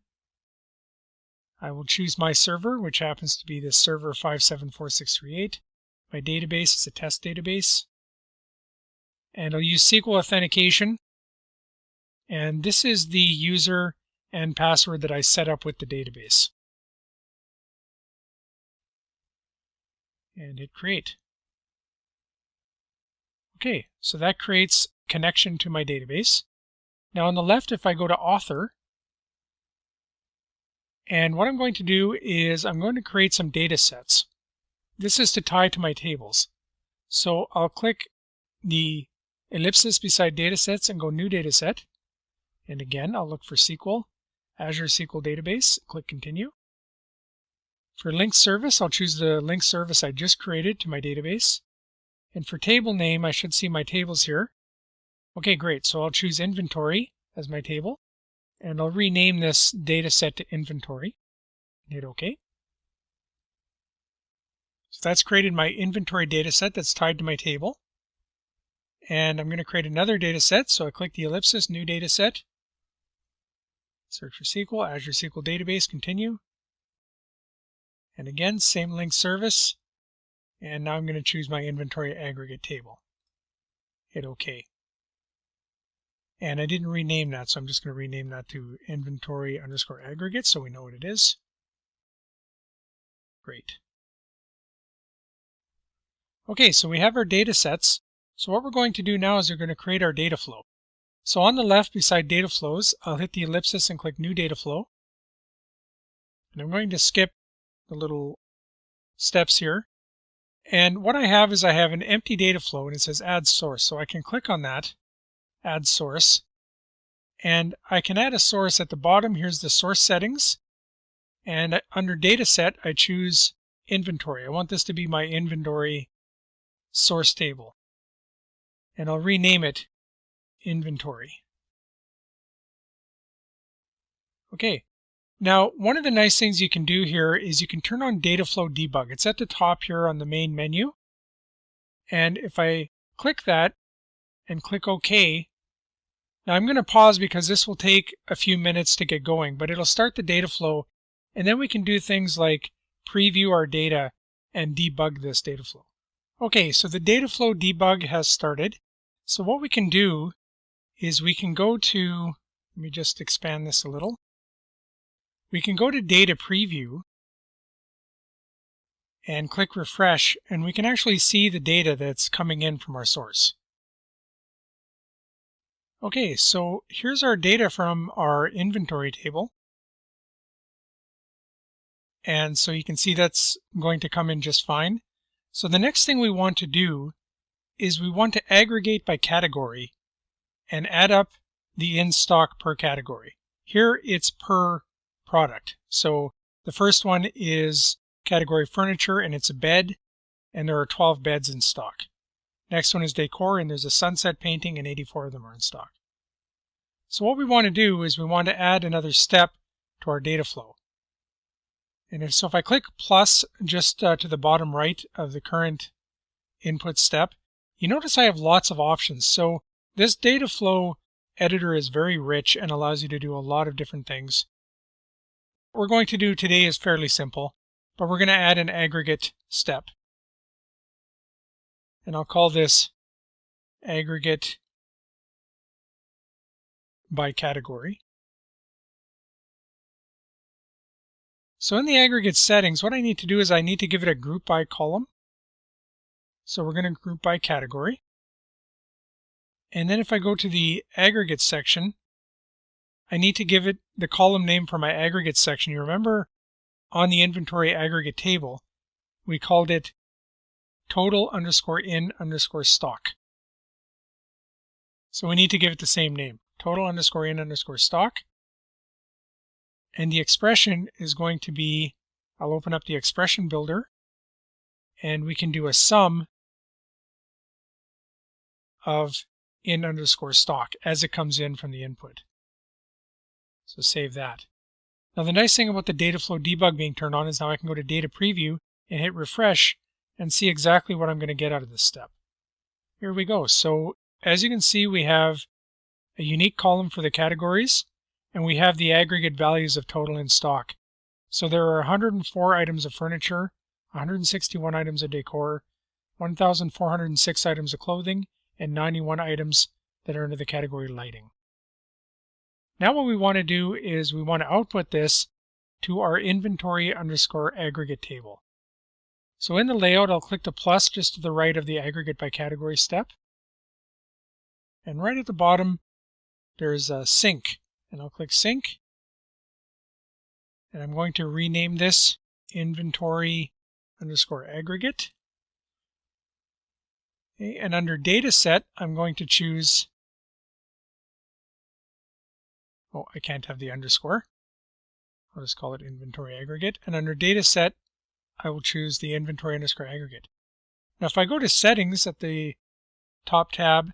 I will choose my server, which happens to be this server 574638. My database is a test database. And I'll use SQL authentication. And this is the user and password that I set up with the database. And hit Create. Okay, so that creates connection to my database. Now on the left, if I go to Author, and what I'm going to do is I'm going to create some data sets. This is to tie to my tables. So I'll click the ellipsis beside datasets and go New Dataset. And again, I'll look for SQL, Azure SQL Database, click Continue. For link service, I'll choose the link service I just created to my database. And for table name, I should see my tables here. Okay, great. So I'll choose Inventory as my table. And I'll rename this data set to Inventory. Hit OK. So that's created my inventory data set that's tied to my table. And I'm going to create another data set. So I click the ellipsis, New Data Set. Search for SQL, Azure SQL Database, Continue. And again, same link service. And now I'm going to choose my inventory aggregate table. Hit OK. And I didn't rename that, so I'm just going to rename that to inventory underscore aggregate so we know what it is. Great. Okay, so we have our data sets. So what we're going to do now is we're going to create our data flow. So on the left beside data flows, I'll hit the ellipsis and click New Data Flow. And I'm going to skip the little steps here. And what I have is I have an empty data flow and it says Add Source. So I can click on that, Add Source. And I can add a source at the bottom. Here's the source settings. And under Data Set, I choose Inventory. I want this to be my inventory source table. And I'll rename it Inventory. Okay. Now, one of the nice things you can do here is you can turn on Data Flow Debug. It's at the top here on the main menu. And if I click that and click OK, now I'm going to pause because this will take a few minutes to get going, but it'll start the data flow, and then we can do things like preview our data and debug this data flow. Okay, so the data flow debug has started. So what we can do is we can go to, let me just expand this a little. We can go to Data Preview and click Refresh, and we can actually see the data that's coming in from our source. Okay, so here's our data from our inventory table. And so you can see that's going to come in just fine. So the next thing we want to do is we want to aggregate by category and add up the in-stock per category. Here it's per product. So the first one is category furniture and it's a bed, and there are 12 beds in stock. Next one is decor, and there's a sunset painting, and 84 of them are in stock. So what we want to do is we want to add another step to our data flow. And if I click plus just to the bottom right of the current input step, you notice I have lots of options. So this data flow editor is very rich and allows you to do a lot of different things. What we're going to do today is fairly simple, but we're going to add an aggregate step. And I'll call this aggregate by category. So in the aggregate settings, what I need to do is I need to give it a group by column. So we're going to group by category. And then if I go to the aggregate section, I need to give it the column name for my aggregate section. You remember on the inventory aggregate table, we called it total_in_stock. So we need to give it the same name, total_in_stock. And the expression is going to be, I'll open up the expression builder, and we can do a sum of in_stock as it comes in from the input. So save that. Now the nice thing about the Dataflow debug being turned on is now I can go to Data Preview and hit refresh and see exactly what I'm going to get out of this step. Here we go. So as you can see, we have a unique column for the categories, and we have the aggregate values of total in stock. So there are 104 items of furniture, 161 items of decor, 1,406 items of clothing, and 91 items that are under the category lighting. Now what we want to do is we want to output this to our inventory_aggregate table. So in the layout, I'll click the plus just to the right of the aggregate by category step. And right at the bottom, there's a sync. And I'll click sync. And I'm going to rename this inventory_aggregate. Okay, and under data set, I'm going to choose, I can't have the underscore. I'll just call it inventory aggregate. And under data set, I will choose the inventory_aggregate. Now if I go to settings at the top tab,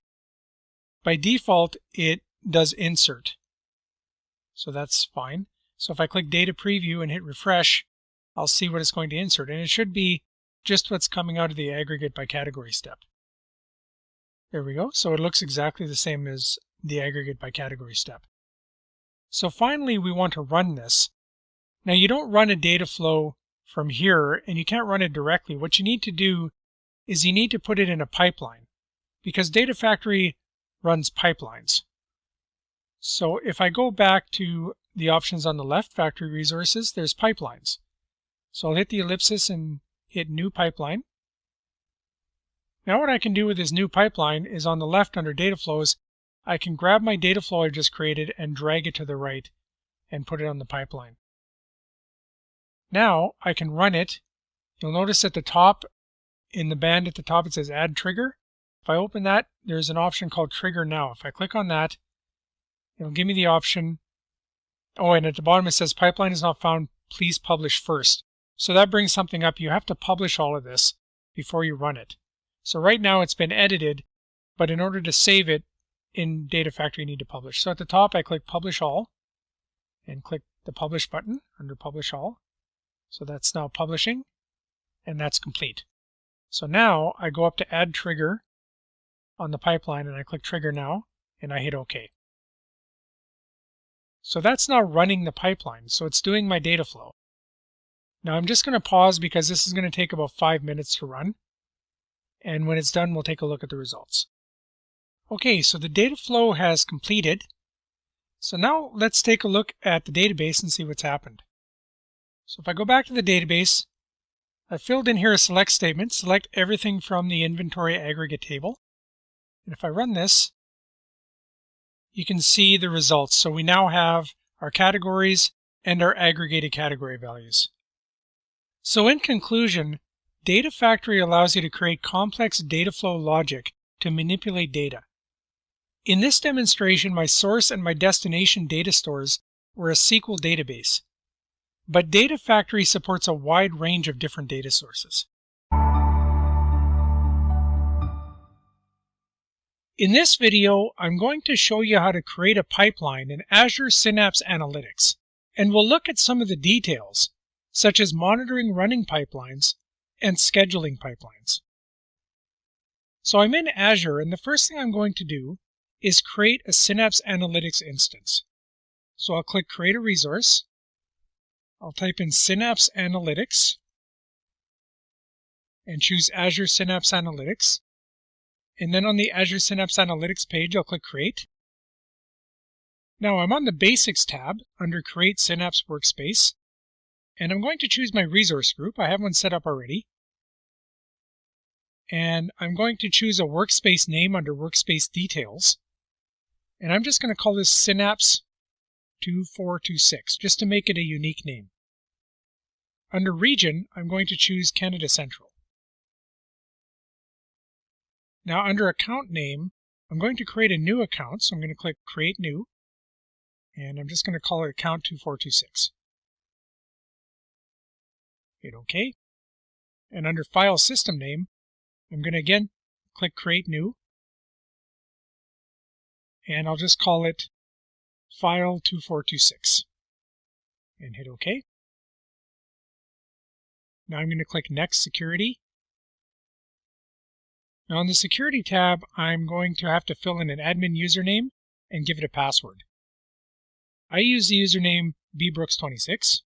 by default it does insert. So that's fine. So if I click Data Preview and hit refresh, I'll see what it's going to insert. And it should be just what's coming out of the aggregate by category step. There we go. So it looks exactly the same as the aggregate by category step. So finally, we want to run this. Now you don't run a data flow from here, and you can't run it directly. What you need to do is you need to put it in a pipeline, because Data Factory runs pipelines. So if I go back to the options on the left, Factory Resources, there's pipelines. So I'll hit the ellipsis and hit New Pipeline. Now what I can do with this new pipeline is on the left under Data Flows, I can grab my data flow I just created and drag it to the right and put it on the pipeline. Now I can run it. You'll notice at the top, in the band at the top, it says Add Trigger. If I open that, there's an option called Trigger Now. If I click on that, it'll give me the option. And at the bottom it says Pipeline is not found, please publish first. So that brings something up. You have to publish all of this before you run it. So right now it's been edited, but in order to save it in Data Factory, you need to publish. So at the top, I click Publish All and click the Publish button under Publish All. So that's now publishing, and that's complete. So now I go up to Add Trigger on the pipeline, and I click Trigger Now, and I hit OK. So that's now running the pipeline. So it's doing my data flow. Now I'm just going to pause because this is going to take about 5 minutes to run. And when it's done, we'll take a look at the results. Okay, so the data flow has completed. So now let's take a look at the database and see what's happened. So if I go back to the database, I filled in here a select statement, select everything from the inventory aggregate table. And if I run this, you can see the results. So we now have our categories and our aggregated category values. So in conclusion, Data Factory allows you to create complex data flow logic to manipulate data. In this demonstration, my source and my destination data stores were a SQL database, but Data Factory supports a wide range of different data sources. In this video, I'm going to show you how to create a pipeline in Azure Synapse Analytics, and we'll look at some of the details, such as monitoring running pipelines and scheduling pipelines. So I'm in Azure, and the first thing I'm going to do is create a Synapse Analytics instance. So I'll click Create a Resource. I'll type in Synapse Analytics and choose Azure Synapse Analytics. And then on the Azure Synapse Analytics page, I'll click Create. Now I'm on the Basics tab under Create Synapse Workspace, and I'm going to choose my resource group. I have one set up already. And I'm going to choose a workspace name under Workspace Details. And I'm just going to call this Synapse 2426, just to make it a unique name. Under Region, I'm going to choose Canada Central. Now under Account Name, I'm going to create a new account, so I'm going to click Create New, and I'm just going to call it Account 2426. Hit OK. And under File System Name, I'm going to again click Create New, and I'll just call it File 2426, and hit OK. Now I'm going to click Next Security. Now on the Security tab, I'm going to have to fill in an admin username and give it a password. I use the username bbrooks26,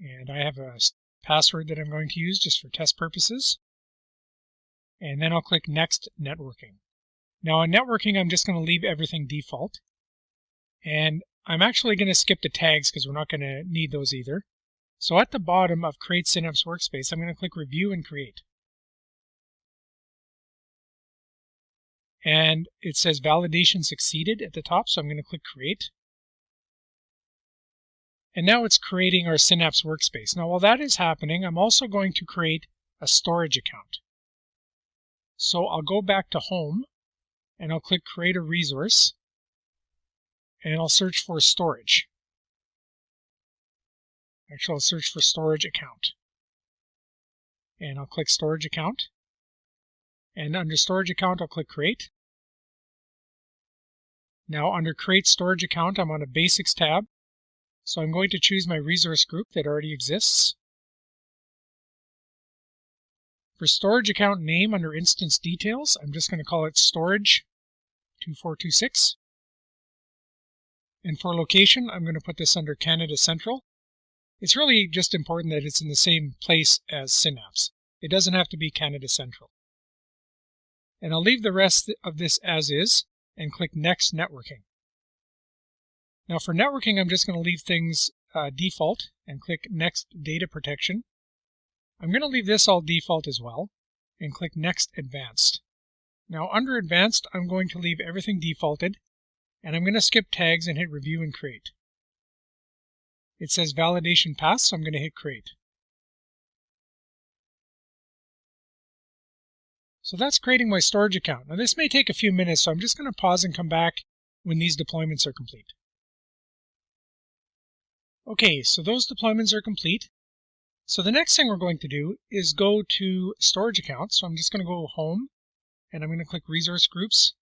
and I have a password that I'm going to use just for test purposes. And then I'll click Next Networking. Now on networking, I'm just going to leave everything default. And I'm actually going to skip the tags because we're not going to need those either. So at the bottom of Create Synapse Workspace, I'm going to click Review and Create. And it says Validation Succeeded at the top, so I'm going to click Create. And now it's creating our Synapse Workspace. Now while that is happening, I'm also going to create a storage account. So I'll go back to Home, and I'll click Create a Resource, and I'll search for Storage. Actually, I'll search for Storage Account. And I'll click Storage Account. And under Storage Account, I'll click Create. Now under Create Storage Account, I'm on a Basics tab. So I'm going to choose my resource group that already exists. For Storage Account Name under Instance Details, I'm just going to call it Storage 2426. And for location, I'm going to put this under Canada Central. It's really just important that it's in the same place as Synapse. It doesn't have to be Canada Central. And I'll leave the rest of this as is and click Next Networking. Now for networking, I'm just going to leave things default and click Next Data Protection. I'm going to leave this all default as well and click Next Advanced. Now under Advanced, I'm going to leave everything defaulted, and I'm going to skip tags and hit Review and Create. It says Validation Passed, so I'm going to hit Create. So that's creating my storage account. Now this may take a few minutes, so I'm just going to pause and come back when these deployments are complete. Okay, so those deployments are complete. So the next thing we're going to do is go to Storage Account. So I'm just going to go Home, and I'm going to click Resource Groups,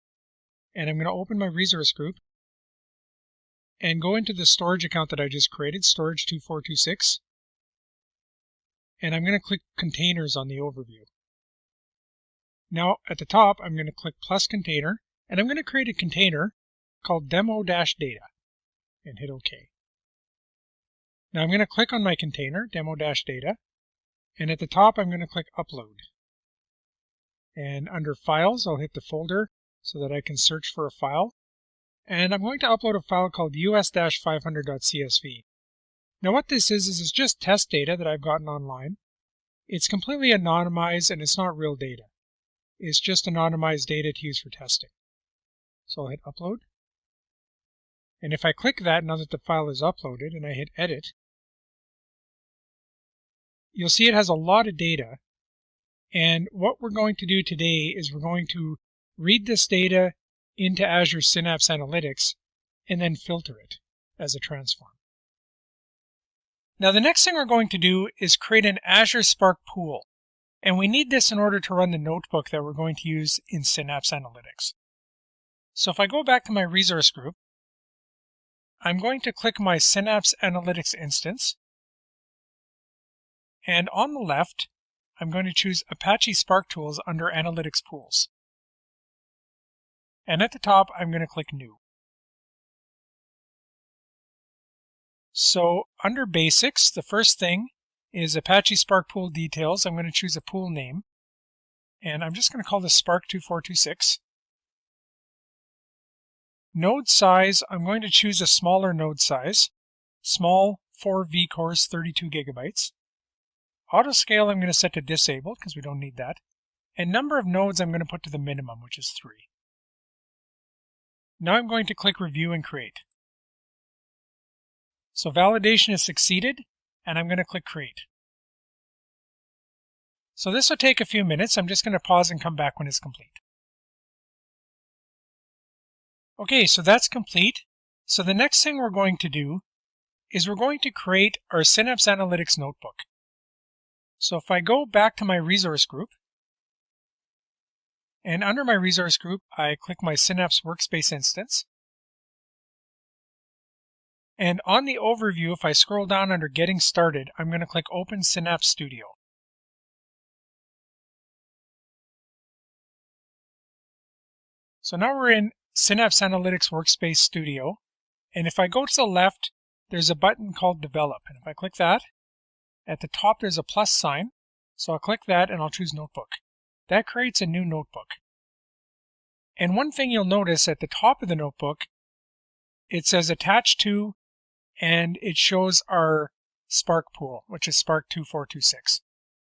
and I'm going to open my resource group and go into the storage account that I just created, Storage 2426, and I'm going to click Containers on the overview. Now at the top, I'm going to click Plus Container, and I'm going to create a container called Demo-Data and hit OK. Now I'm going to click on my container, Demo-Data, and at the top I'm going to click Upload. And under Files, I'll hit the folder so that I can search for a file. And I'm going to upload a file called us-500.csv. Now what this is it's just test data that I've gotten online. It's completely anonymized and it's not real data. It's just anonymized data to use for testing. So I'll hit Upload. And if I click that now that the file is uploaded and I hit Edit, you'll see it has a lot of data. And what we're going to do today is we're going to read this data into Azure Synapse Analytics and then filter it as a transform. Now the next thing we're going to do is create an Azure Spark pool. And we need this in order to run the notebook that we're going to use in Synapse Analytics. So if I go back to my resource group, I'm going to click my Synapse Analytics instance. And on the left, I'm going to choose Apache Spark Tools under Analytics Pools. And at the top, I'm going to click New. So under Basics, the first thing is Apache Spark Pool Details. I'm going to choose a pool name. And I'm just going to call this Spark 2426. Node size, I'm going to choose a smaller node size. Small 4 vCores, 32 gigabytes. Autoscale I'm going to set to disabled because we don't need that. And number of nodes I'm going to put to the minimum, which is 3. Now I'm going to click Review and Create. So validation has succeeded, and I'm going to click Create. So this will take a few minutes. I'm just going to pause and come back when it's complete. Okay, so that's complete. So the next thing we're going to do is we're going to create our Synapse Analytics notebook. So if I go back to my resource group, and under my resource group, I click my Synapse Workspace instance. And on the overview, if I scroll down under Getting Started, I'm going to click Open Synapse Studio. So now we're in Synapse Analytics Workspace Studio. And if I go to the left, there's a button called Develop. And if I click that, at the top there's a plus sign. So I'll click that and I'll choose Notebook. That creates a new notebook. And one thing you'll notice at the top of the notebook, it says Attached to, and it shows our Spark pool, which is Spark 2426.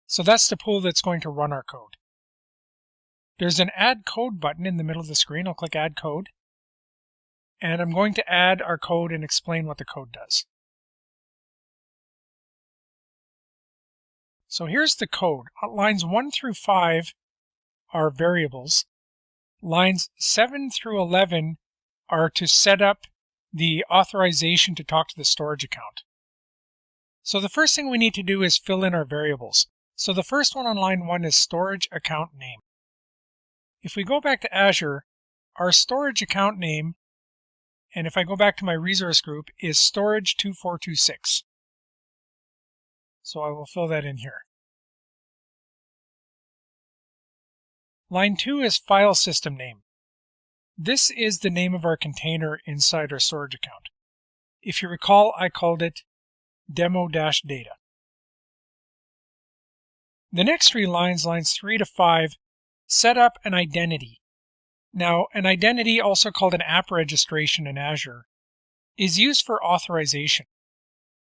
So that's the pool that's going to run our code. There's an Add Code button in the middle of the screen. I'll click Add Code. And I'm going to add our code and explain what the code does. So here's the code. Lines 1 through 5 are variables. Lines 7 through 11 are to set up the authorization to talk to the storage account. So the first thing we need to do is fill in our variables. So the first one on line 1 is storage account name. If we go back to Azure, our storage account name, and if I go back to my resource group, is storage 2426. So I will fill that in here. Line 2 is file system name. This is the name of our container inside our storage account. If you recall, I called it demo-data. The next 3 lines, lines 3 to 5, set up an identity. Now, an identity, also called an app registration in Azure, is used for authorization.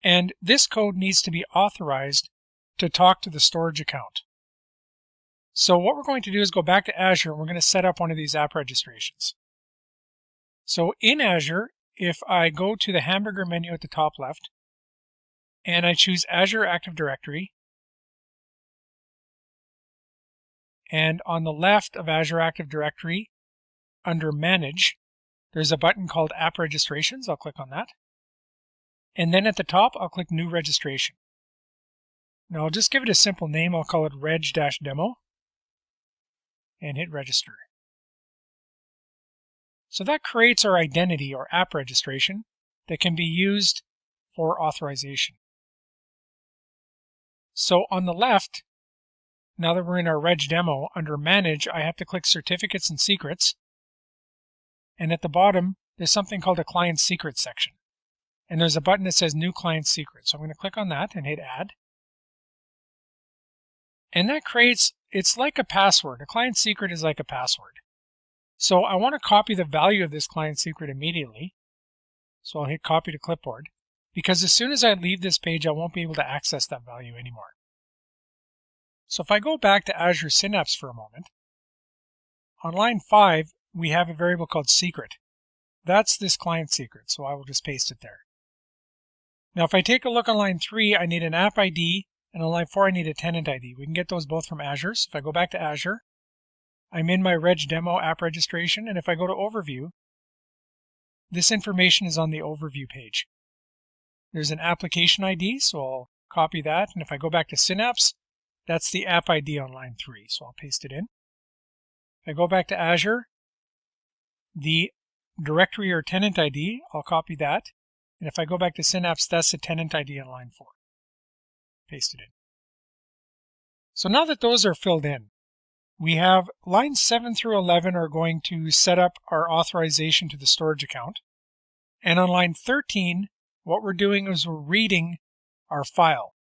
And this code needs to be authorized to talk to the storage account. So what we're going to do is go back to Azure and we're going to set up one of these app registrations. So in Azure, if I go to the hamburger menu at the top left and I choose Azure Active Directory, and on the left of Azure Active Directory, under Manage, there's a button called App Registrations. I'll click on that. And then at the top, I'll click New Registration. Now I'll just give it a simple name. I'll call it reg-demo and hit Register. So that creates our identity or app registration that can be used for authorization. So on the left, now that we're in our reg demo, under Manage, I have to click Certificates and Secrets. And at the bottom, there's something called a Client Secrets section. And there's a button that says New Client Secret. So I'm going to click on that and hit Add. And that creates, it's like a password. A client secret is like a password. So I want to copy the value of this client secret immediately. So I'll hit Copy to Clipboard, because as soon as I leave this page, I won't be able to access that value anymore. So if I go back to Azure Synapse for a moment, on line 5, we have a variable called secret. That's this client secret, so I will just paste it there. Now if I take a look on line 3, I need an app ID, and on line 4, I need a tenant ID. We can get those both from Azure. So if I go back to Azure, I'm in my reg demo app registration, and if I go to Overview, this information is on the Overview page. There's an application ID, so I'll copy that, and if I go back to Synapse, that's the app ID on line 3, so I'll paste it in. If I go back to Azure, the directory or tenant ID, I'll copy that, and if I go back to Synapse, that's the tenant ID on line 4. Paste it in. So now that those are filled in, we have lines 7 through 11 are going to set up our authorization to the storage account. And on line 13, what we're doing is we're reading our file.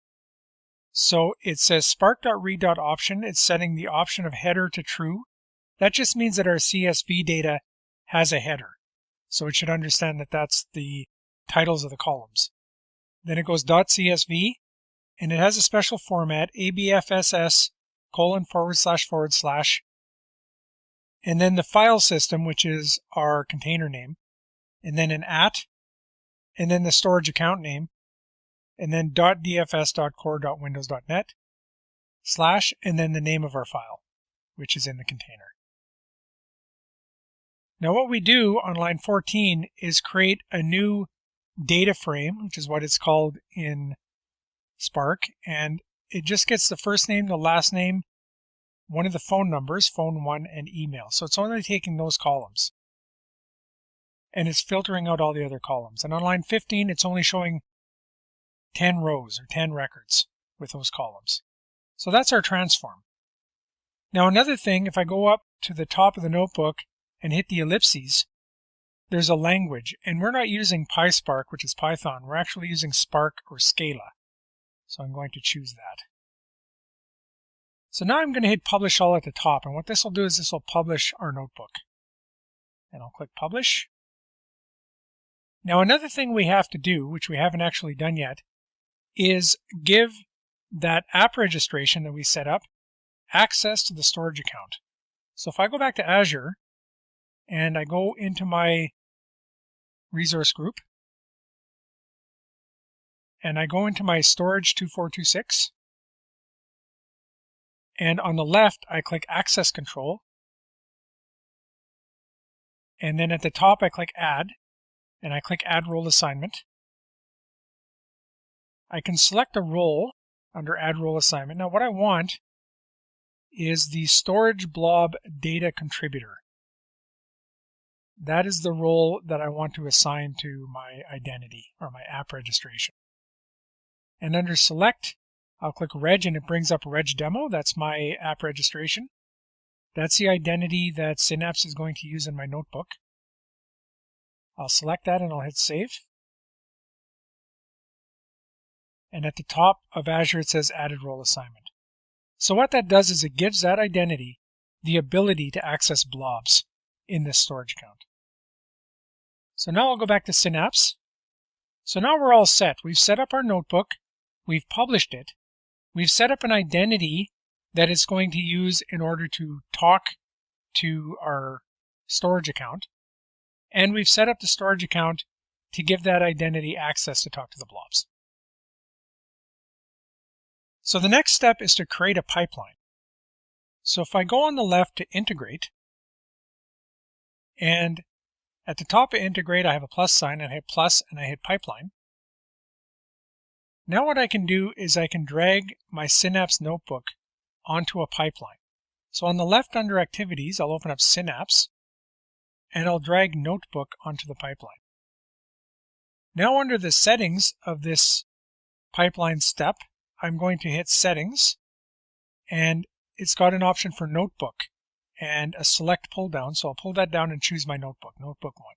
So it says spark.read.option. It's setting the option of header to true. That just means that our CSV data has a header. So it should understand that that's the titles of the columns. Then it goes .csv, and it has a special format, abfss://, and then the file system, which is our container name, and then an @ and then the storage account name, and then .dfs.core.windows.net / and then the name of our file, which is in the container. Now what we do on line 14 is create a new data frame, which is what it's called in Spark, and it just gets the first name, the last name, one of the phone numbers, phone 1, and email. So it's only taking those columns. And it's filtering out all the other columns. And on line 15, it's only showing 10 rows or 10 records with those columns. So that's our transform. Now another thing, if I go up to the top of the notebook and hit the ellipses, there's a language. And we're not using PySpark, which is Python. We're actually using Spark or Scala. So I'm going to choose that. So now I'm going to hit Publish All at the top. And what this will do is this will publish our notebook. And I'll click Publish. Now another thing we have to do, which we haven't actually done yet, is give that app registration that we set up access to the storage account. So if I go back to Azure and I go into my resource group and I go into my storage 2426, and on the left I click Access Control, and then at the top I click Add, and I click Add Role Assignment. I can select a role under Add Role Assignment. Now what I want is the Storage Blob Data Contributor. That is the role that I want to assign to my identity or my app registration. And under Select, I'll click Reg and it brings up Reg Demo. That's my app registration. That's the identity that Synapse is going to use in my notebook. I'll select that and I'll hit Save. And at the top of Azure it says Added Role Assignment. So what that does is it gives that identity the ability to access blobs in this storage account. So now I'll go back to Synapse. So now we're all set. We've set up our notebook. We've published it. We've set up an identity that it's going to use in order to talk to our storage account. And we've set up the storage account to give that identity access to talk to the blobs. So the next step is to create a pipeline. So if I go on the left to Integrate, and at the top of Integrate I have a plus sign, and I hit plus and I hit Pipeline. Now what I can do is I can drag my Synapse notebook onto a pipeline. So on the left under Activities, I'll open up Synapse, and I'll drag Notebook onto the pipeline. Now under the settings of this pipeline step, I'm going to hit Settings, and it's got an option for Notebook and a select pull down. So I'll pull that down and choose my notebook, Notebook 1.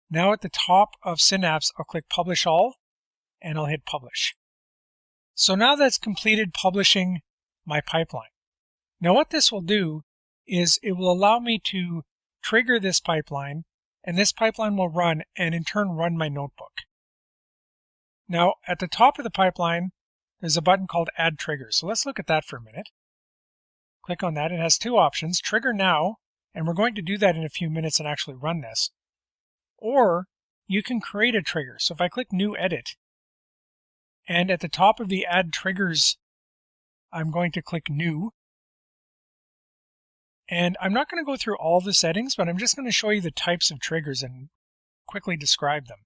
Now at the top of Synapse, I'll click Publish All, and I'll hit Publish. So now that's completed publishing my pipeline. Now what this will do is it will allow me to trigger this pipeline, and this pipeline will run and in turn run my notebook. Now at the top of the pipeline, there's a button called Add Trigger. So let's look at that for a minute. Click on that. It has two options, Trigger Now, and we're going to do that in a few minutes and actually run this. Or you can create a trigger. So if I click New Edit, and at the top of the Add Triggers, I'm going to click New. And I'm not going to go through all the settings, but I'm just going to show you the types of triggers and quickly describe them.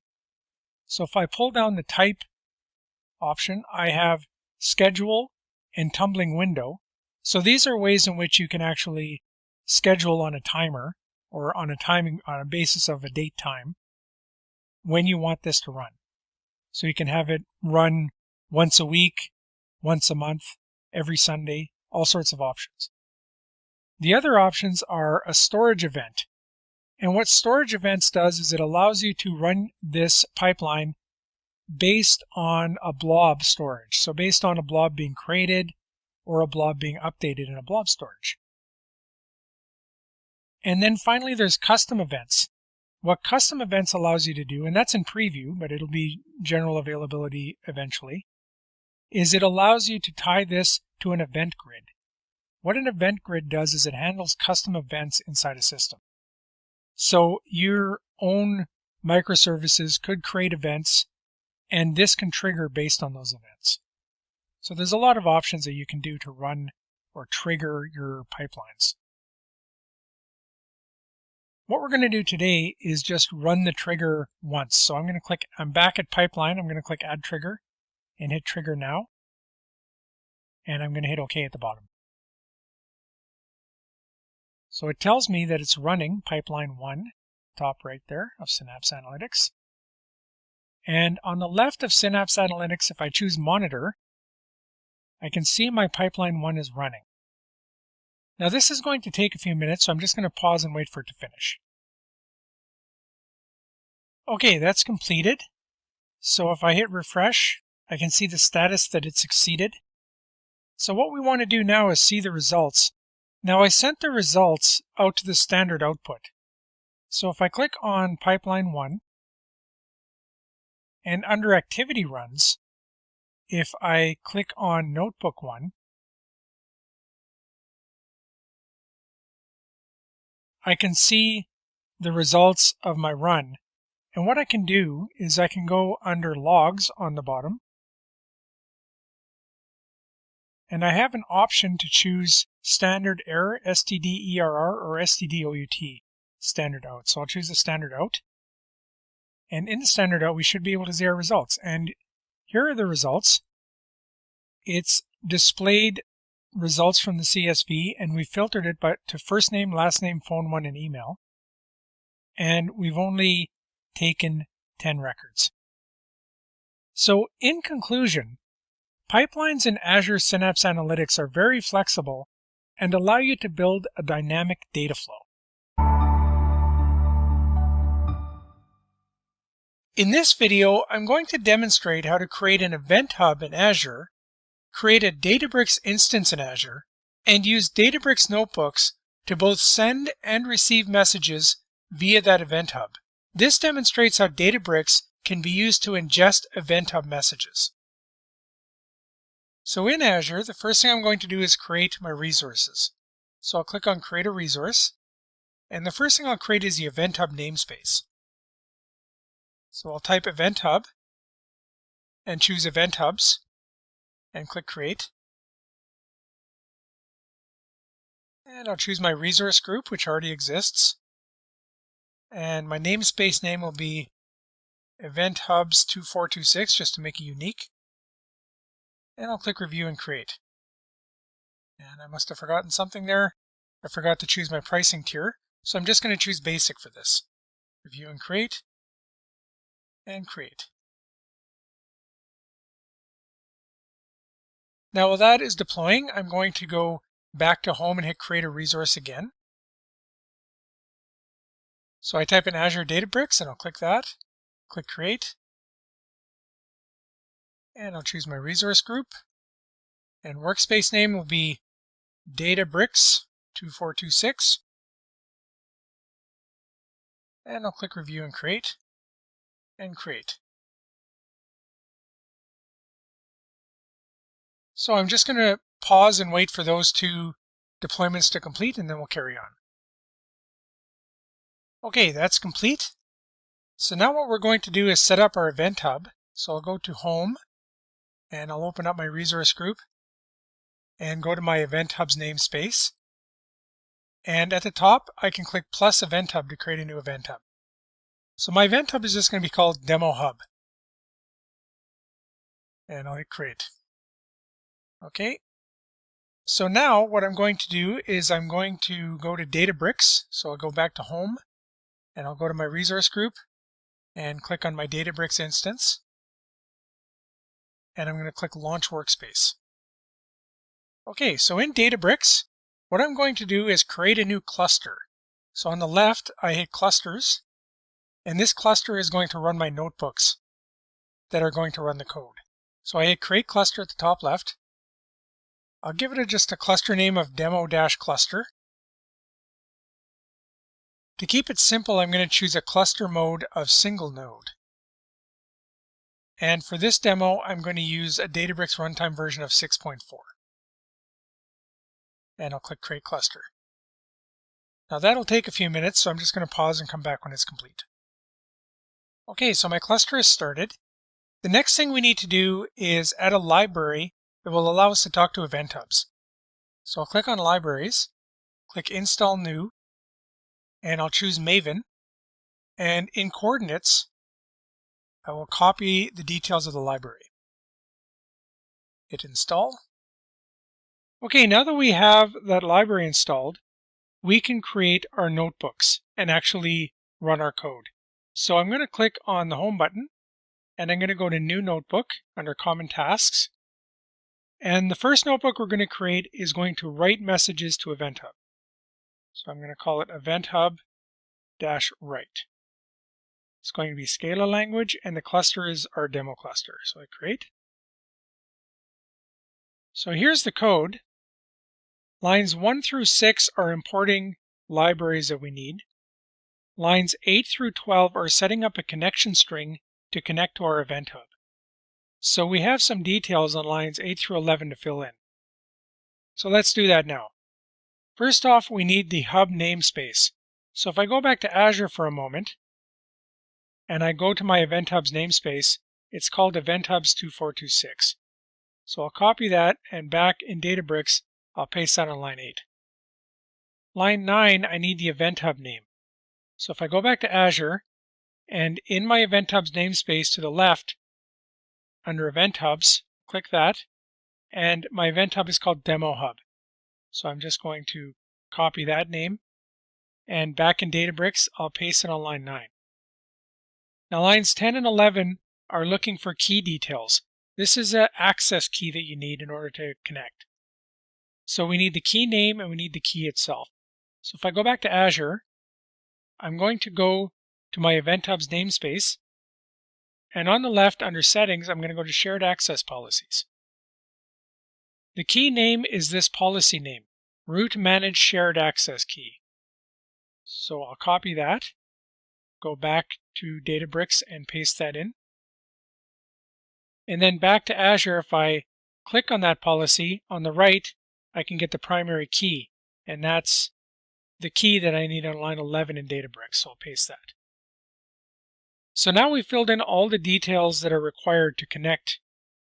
So if I pull down the Type option, I have Schedule and Tumbling Window. So these are ways in which you can actually schedule on a timer or on a basis of a date time when you want this to run. So you can have it run once a week, once a month, every Sunday, all sorts of options. The other options are a storage event. And what storage events does is it allows you to run this pipeline based on a blob storage. So based on a blob being created or a blob being updated in a blob storage. And then finally there's custom events. What custom events allows you to do, and that's in preview, but it'll be general availability eventually, is it allows you to tie this to an event grid. What an event grid does is it handles custom events inside a system. So your own microservices could create events, and this can trigger based on those events. So there's a lot of options that you can do to run or trigger your pipelines. What we're going to do today is just run the trigger once. So I'm back at pipeline, I'm going to click add trigger and hit trigger now. And I'm going to hit OK at the bottom. So it tells me that it's running pipeline 1, top right there of Synapse Analytics. And on the left of Synapse Analytics, if I choose monitor, I can see my pipeline 1 is running. Now this is going to take a few minutes, so I'm just going to pause and wait for it to finish. Okay, that's completed. So if I hit refresh, I can see the status that it succeeded. So what we want to do now is see the results. Now I sent the results out to the standard output. So if I click on pipeline 1, and under activity runs, if I click on notebook 1, I can see the results of my run. And what I can do is I can go under logs on the bottom, and I have an option to choose standard error, stderr, or stdout, standard out. So I'll choose the standard out. And in the standard out, we should be able to see our results. And here are the results. It's displayed results from the CSV, and we filtered it to first name, last name, phone 1, and email. And we've only taken 10 records. So in conclusion, pipelines in Azure Synapse Analytics are very flexible and allow you to build a dynamic data flow. In this video, I'm going to demonstrate how to create an event hub in Azure, create a Databricks instance in Azure, and use Databricks notebooks to both send and receive messages via that event hub. This demonstrates how Databricks can be used to ingest event hub messages. So in Azure, the first thing I'm going to do is create my resources. So I'll click on Create a Resource, and the first thing I'll create is the Event Hub namespace. So I'll type Event Hub and choose Event Hubs and click Create. And I'll choose my resource group, which already exists. And my namespace name will be Event Hubs 2426, just to make it unique. And I'll click Review and Create. And I must have forgotten something there. I forgot to choose my pricing tier, so I'm just going to choose Basic for this. Review and Create, and Create. Now while that is deploying, I'm going to go back to Home and hit Create a Resource again. So I type in Azure Databricks, and I'll click that, click Create, and I'll choose my resource group, and workspace name will be Databricks 2426, and I'll click Review and Create, and Create. So I'm just going to pause and wait for those two deployments to complete, and then we'll carry on. Okay, that's complete. So now what we're going to do is set up our event hub. So I'll go to Home, and I'll open up my resource group and go to my Event Hubs namespace. And at the top, I can click plus Event Hub to create a new event hub. So my event hub is just going to be called Demo Hub. And I'll hit Create. Okay. So now what I'm going to do is I'm going to go to Databricks. So I'll go back to Home, and I'll go to my resource group and click on my Databricks instance. And I'm going to click Launch Workspace. Okay, so in Databricks, what I'm going to do is create a new cluster. So on the left, I hit Clusters, and this cluster is going to run my notebooks that are going to run the code. So I hit Create Cluster at the top left. I'll give it just a cluster name of Demo-Cluster. To keep it simple, I'm going to choose a cluster mode of single node. And for this demo, I'm going to use a Databricks runtime version of 6.4. And I'll click Create Cluster. Now that'll take a few minutes, so I'm just going to pause and come back when it's complete. Okay, so my cluster is started. The next thing we need to do is add a library that will allow us to talk to event hubs. So I'll click on Libraries, click Install New, and I'll choose Maven. And in Coordinates, I will copy the details of the library. Hit Install. Okay, now that we have that library installed, we can create our notebooks and actually run our code. So I'm going to click on the Home button, and I'm going to go to New Notebook under Common Tasks. And the first notebook we're going to create is going to write messages to Event Hub. So I'm going to call it Event Hub-write. It's going to be Scala language, and the cluster is our demo cluster. So I create. So here's the code. Lines 1 through 6 are importing libraries that we need. Lines 8 through 12 are setting up a connection string to connect to our Event Hub. So we have some details on lines 8 through 11 to fill in. So let's do that now. First off, we need the hub namespace. So if I go back to Azure for a moment, and I go to my Event Hubs namespace, it's called Event Hubs 2426. So I'll copy that, and back in Databricks, I'll paste that on line 8. Line 9, I need the Event Hub name. So if I go back to Azure, and in my Event Hubs namespace to the left, under Event Hubs, click that, and my Event Hub is called Demo Hub. So I'm just going to copy that name, and back in Databricks, I'll paste it on line 9. Now lines 10 and 11 are looking for key details. This is an access key that you need in order to connect. So we need the key name and we need the key itself. So if I go back to Azure, I'm going to go to my Event Hubs namespace, and on the left under Settings, I'm going to go to Shared Access Policies. The key name is this policy name, Root Manage Shared Access Key. So I'll copy that, go back to Databricks and paste that in. And then back to Azure, if I click on that policy, on the right, I can get the primary key, and that's the key that I need on line 11 in Databricks, so I'll paste that. So now we've filled in all the details that are required to connect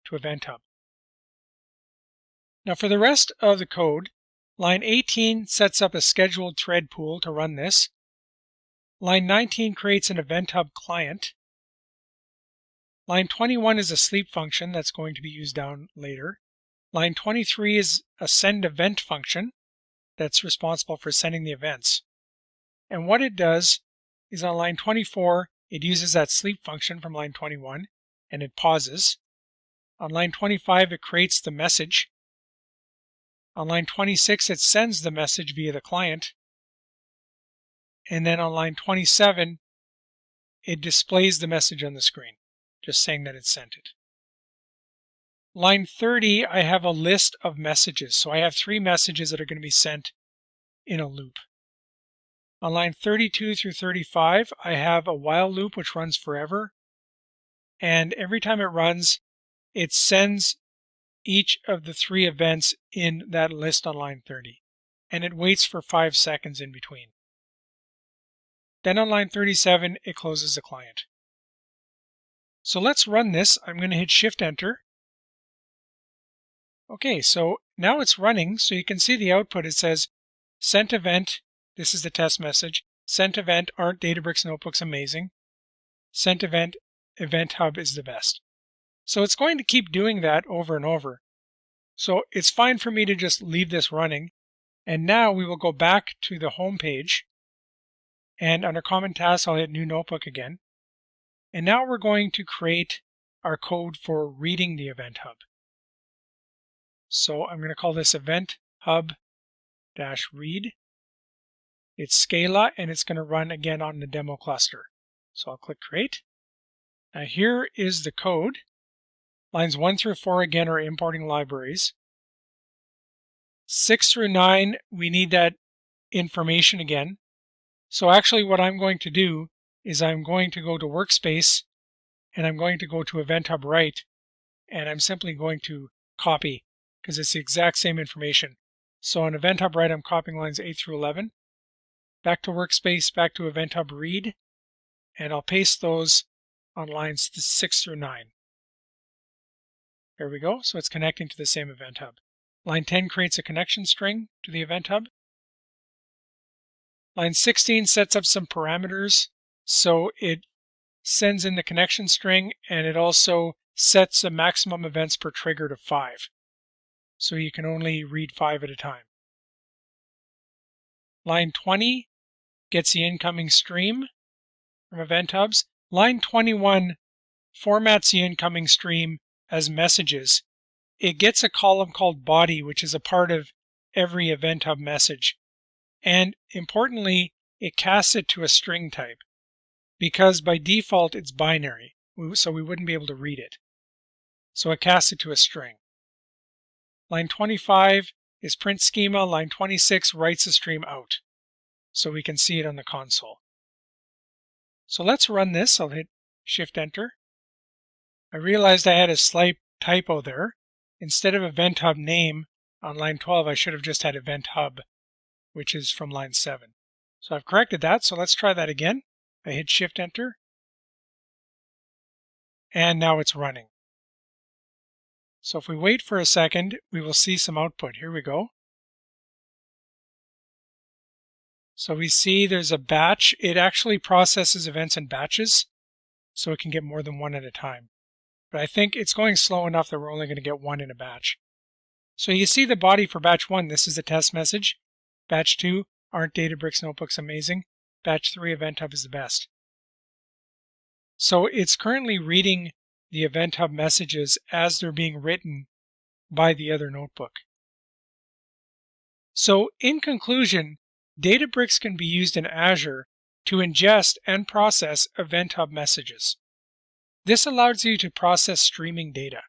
to Event Hub. Now for the rest of the code, line 18 sets up a scheduled thread pool to run this. Line 19 creates an Event Hub client. Line 21 is a sleep function that's going to be used down later. Line 23 is a send event function that's responsible for sending the events. And what it does is on line 24, it uses that sleep function from line 21 and it pauses. On line 25, it creates the message. On line 26, it sends the message via the client. And then on line 27, it displays the message on the screen, just saying that it sent it. Line 30, I have a list of messages. So I have 3 messages that are going to be sent in a loop. On line 32 through 35, I have a while loop which runs forever. And every time it runs, it sends each of the 3 events in that list on line 30. And it waits for 5 seconds in between. Then on line 37, it closes the client. So let's run this. I'm going to hit Shift-Enter. Okay, so now it's running, so you can see the output. It says, sent event, this is the test message, sent event, aren't Databricks notebooks amazing? Sent event, Event Hub is the best. So it's going to keep doing that over and over. So it's fine for me to just leave this running. And now we will go back to the home page. And under Common Tasks, I'll hit New Notebook again. And now we're going to create our code for reading the Event Hub. So I'm going to call this Event Hub-read. It's Scala, and it's going to run again on the demo cluster. So I'll click Create. Now here is the code. Lines 1 through 4 again are importing libraries. 6 through 9, we need that information again. So actually what I'm going to do is I'm going to go to Workspace, and I'm going to go to Event Hub Write, and I'm simply going to copy, because it's the exact same information. So on Event Hub Write, I'm copying lines 8 through 11. Back to Workspace, back to Event Hub Read, and I'll paste those on lines 6 through 9. There we go. So it's connecting to the same event hub. Line 10 creates a connection string to the event hub. Line 16 sets up some parameters. So it sends in the connection string, and it also sets the maximum events per trigger to 5. So you can only read 5 at a time. Line 20 gets the incoming stream from event hubs. Line 21 formats the incoming stream as messages. It gets a column called body, which is a part of every event hub message. And importantly, it casts it to a string type, because by default it's binary, so we wouldn't be able to read it. So it casts it to a string. Line 25 is print schema. Line 26 writes the stream out, so we can see it on the console. So let's run this. I'll hit Shift-Enter. I realized I had a slight typo there. Instead of event hub name on line 12, I should have just had event hub, which is from line 7. So I've corrected that, so let's try that again. I hit Shift-Enter, and now it's running. So if we wait for a second, we will see some output. Here we go. So we see there's a batch. It actually processes events in batches, so it can get more than one at a time. But I think it's going slow enough that we're only going to get one in a batch. So you see the body for batch 1. This is the test message. Batch 2, aren't Databricks notebooks amazing? Batch 3, Event Hub is the best. So it's currently reading the Event Hub messages as they're being written by the other notebook. So in conclusion, Databricks can be used in Azure to ingest and process Event Hub messages. This allows you to process streaming data.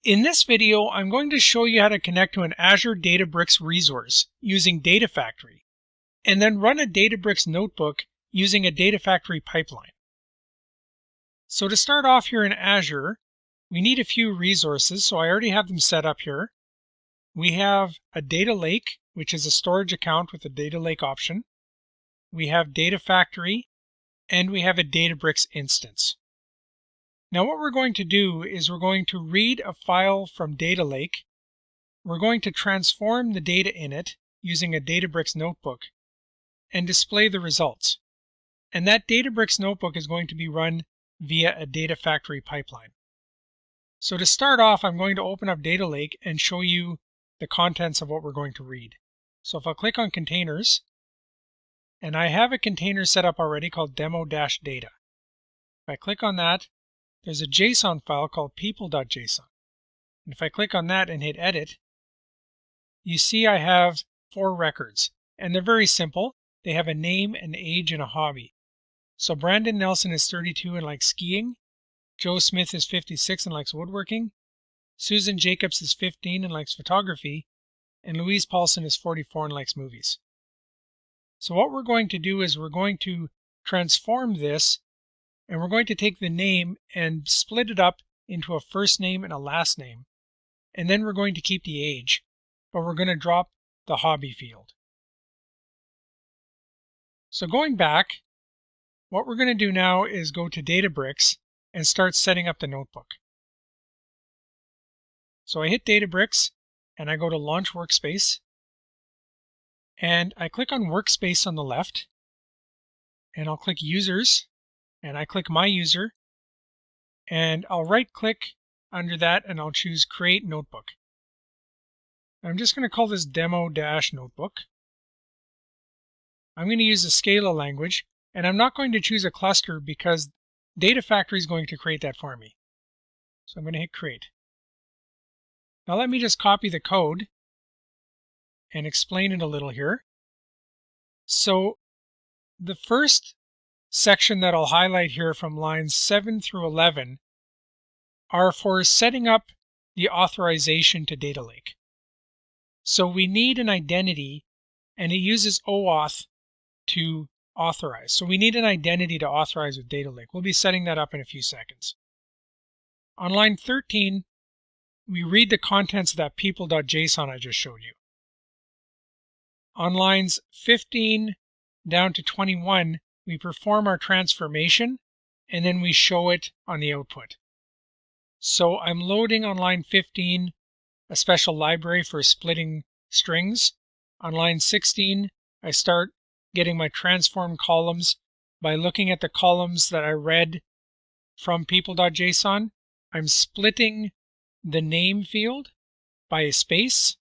In this video, I'm going to show you how to connect to an Azure Databricks resource using Data Factory, and then run a Databricks notebook using a Data Factory pipeline. So to start off here in Azure, we need a few resources, so I already have them set up here. We have a data lake, which is a storage account with a data lake option. We have Data Factory, and we have a Databricks instance. Now what we're going to do is we're going to read a file from Data Lake. We're going to transform the data in it using a Databricks notebook and display the results. And that Databricks notebook is going to be run via a Data Factory pipeline. So to start off, I'm going to open up Data Lake and show you the contents of what we're going to read. So if I click on Containers, and I have a container set up already called demo-data. If I click on that, there's a JSON file called people.json. And if I click on that and hit Edit, you see I have 4 records. And they're very simple. They have a name, an age, and a hobby. So Brandon Nelson is 32 and likes skiing. Joe Smith is 56 and likes woodworking. Susan Jacobs is 15 and likes photography. And Louise Paulson is 44 and likes movies. So what we're going to do is we're going to transform this, and we're going to take the name and split it up into a first name and a last name. And then we're going to keep the age, but we're going to drop the hobby field. So going back, what we're going to do now is go to Databricks and start setting up the notebook. So I hit Databricks and I go to Launch Workspace. And I click on Workspace on the left. And I'll click Users. And I click My User. And I'll right-click under that and I'll choose Create Notebook. I'm just going to call this Demo-Notebook. I'm going to use the Scala language. And I'm not going to choose a cluster because Data Factory is going to create that for me. So I'm going to hit Create. Now let me just copy the code and explain it a little here. So the first section that I'll highlight here from lines 7 through 11 are for setting up the authorization to Data Lake. So we need an identity, and it uses OAuth to authorize. So we need an identity to authorize with Data Lake. We'll be setting that up in a few seconds. On line 13, we read the contents of that people.json I just showed you. On lines 15 down to 21, we perform our transformation, and then we show it on the output. So I'm loading on line 15 a special library for splitting strings. On line 16, I start getting my transform columns by looking at the columns that I read from people.json. I'm splitting the name field by a space,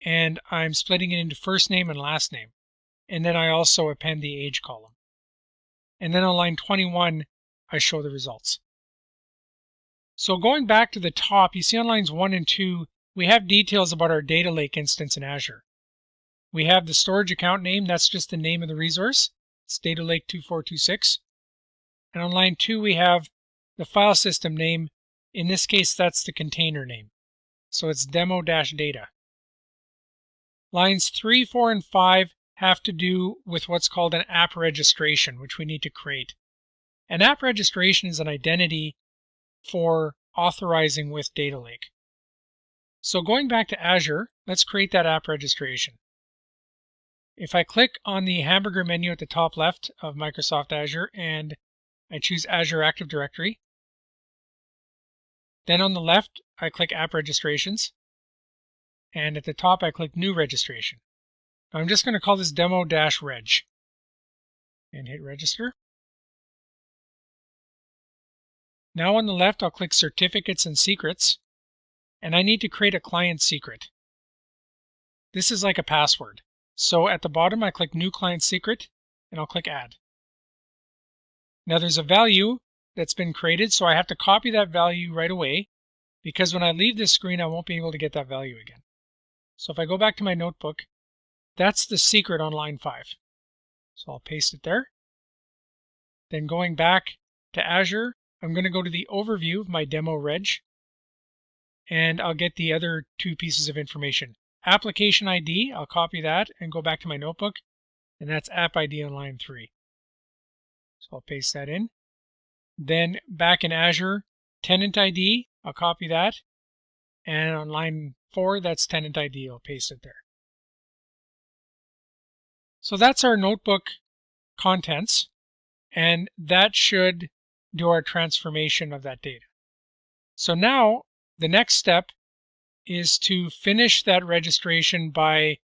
and I'm splitting it into first name and last name. And then I also append the age column. And then on line 21, I show the results. So going back to the top, you see on lines 1 and 2, we have details about our data lake instance in Azure. We have the storage account name, that's just the name of the resource. It's Data Lake 2426. And on line 2, we have the file system name. In this case, that's the container name. So it's demo-data. Lines 3, 4, and 5 have to do with what's called an app registration, which we need to create. An app registration is an identity for authorizing with Data Lake. So going back to Azure, let's create that app registration. If I click on the hamburger menu at the top left of Microsoft Azure and I choose Azure Active Directory, then on the left, I click App Registrations, and at the top, I click New Registration. Now I'm just going to call this demo-reg and hit Register. Now on the left, I'll click Certificates and Secrets, and I need to create a client secret. This is like a password. So at the bottom, I click New Client Secret, and I'll click Add. Now there's a value that's been created, so I have to copy that value right away, because when I leave this screen, I won't be able to get that value again. So if I go back to my notebook, that's the secret on line 5. So I'll paste it there. Then going back to Azure, I'm going to go to the overview of my demo reg, and I'll get the other two pieces of information. Application ID, I'll copy that and go back to my notebook, and that's app ID on line 3. So I'll paste that in. Then back in Azure, tenant ID, I'll copy that, and on line 4, that's tenant ID, I'll paste it there. So that's our notebook contents, and that should do our transformation of that data. So now the next step is to finish that registration by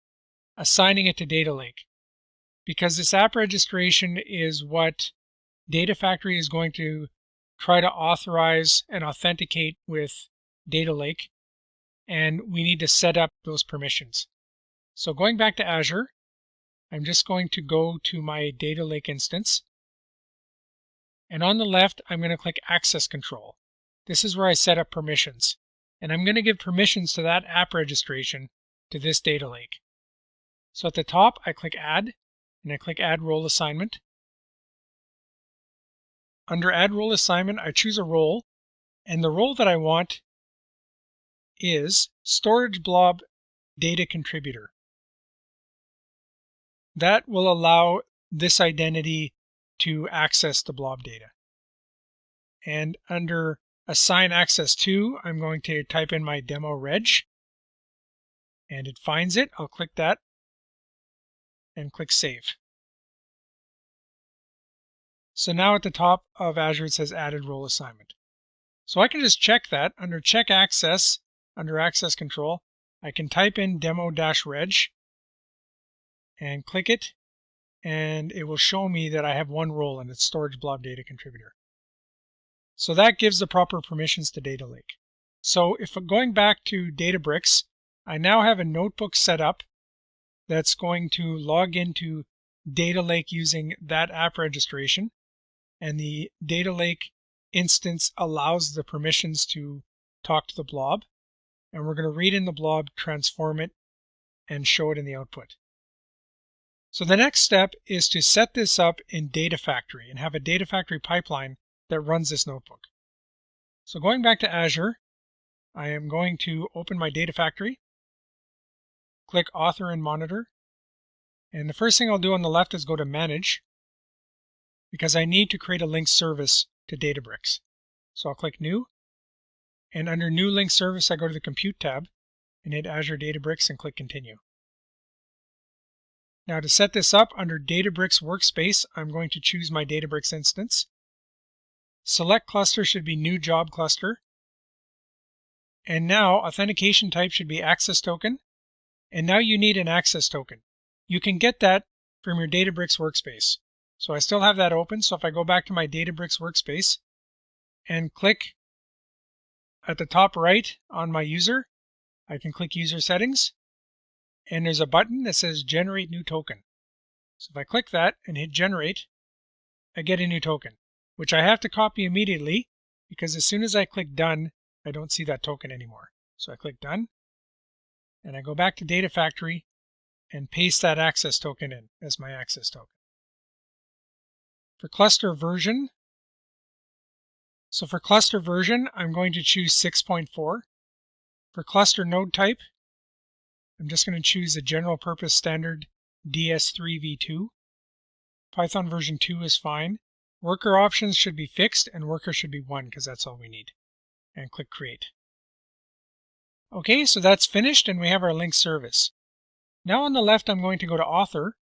assigning it to Data Lake, because this app registration is what Data Factory is going to try to authorize and authenticate with Data Lake, and we need to set up those permissions. So going back to Azure, I'm just going to go to my Data Lake instance, and on the left, I'm going to click Access Control. This is where I set up permissions, and I'm going to give permissions to that app registration to this Data Lake. So at the top, I click Add, and I click Add Role Assignment. Under Add Role Assignment, I choose a role, and the role that I want is Storage Blob Data Contributor. That will allow this identity to access the blob data. And under Assign Access To, I'm going to type in my demo reg, and it finds it. I'll click that and click Save. So now at the top of Azure, it says Added Role Assignment. So I can just check that. Under Check Access, under Access Control, I can type in demo-reg and click it, and it will show me that I have one role, and it's Storage Blob Data Contributor. So that gives the proper permissions to Data Lake. So if going back to Databricks, I now have a notebook set up that's going to log into Data Lake using that app registration, and the Data Lake instance allows the permissions to talk to the blob, and we're going to read in the blob, transform it, and show it in the output. So the next step is to set this up in Data Factory and have a Data Factory pipeline that runs this notebook. So going back to Azure, I am going to open my Data Factory, click Author and Monitor, and the first thing I'll do on the left is go to Manage, because I need to create a link service to Databricks. So I'll click New, and under New Link Service, I go to the Compute tab and hit Azure Databricks and click Continue. Now to set this up under Databricks Workspace, I'm going to choose my Databricks instance. Select cluster should be new job cluster. And now authentication type should be access token. And now you need an access token. You can get that from your Databricks Workspace. So I still have that open. So if I go back to my Databricks Workspace and click at the top right on my user, I can click User Settings. And there's a button that says Generate New Token. So if I click that and hit Generate, I get a new token, which I have to copy immediately because as soon as I click Done, I don't see that token anymore. So I click Done, and I go back to Data Factory and paste that access token in as my access token. For cluster version, I'm going to choose 6.4. For cluster node type, I'm just going to choose a general purpose standard DS3v2. Python version 2 is fine. Worker options should be fixed and worker should be 1 because that's all we need. And click Create. Okay, so that's finished and we have our link service. Now on the left, I'm going to go to Author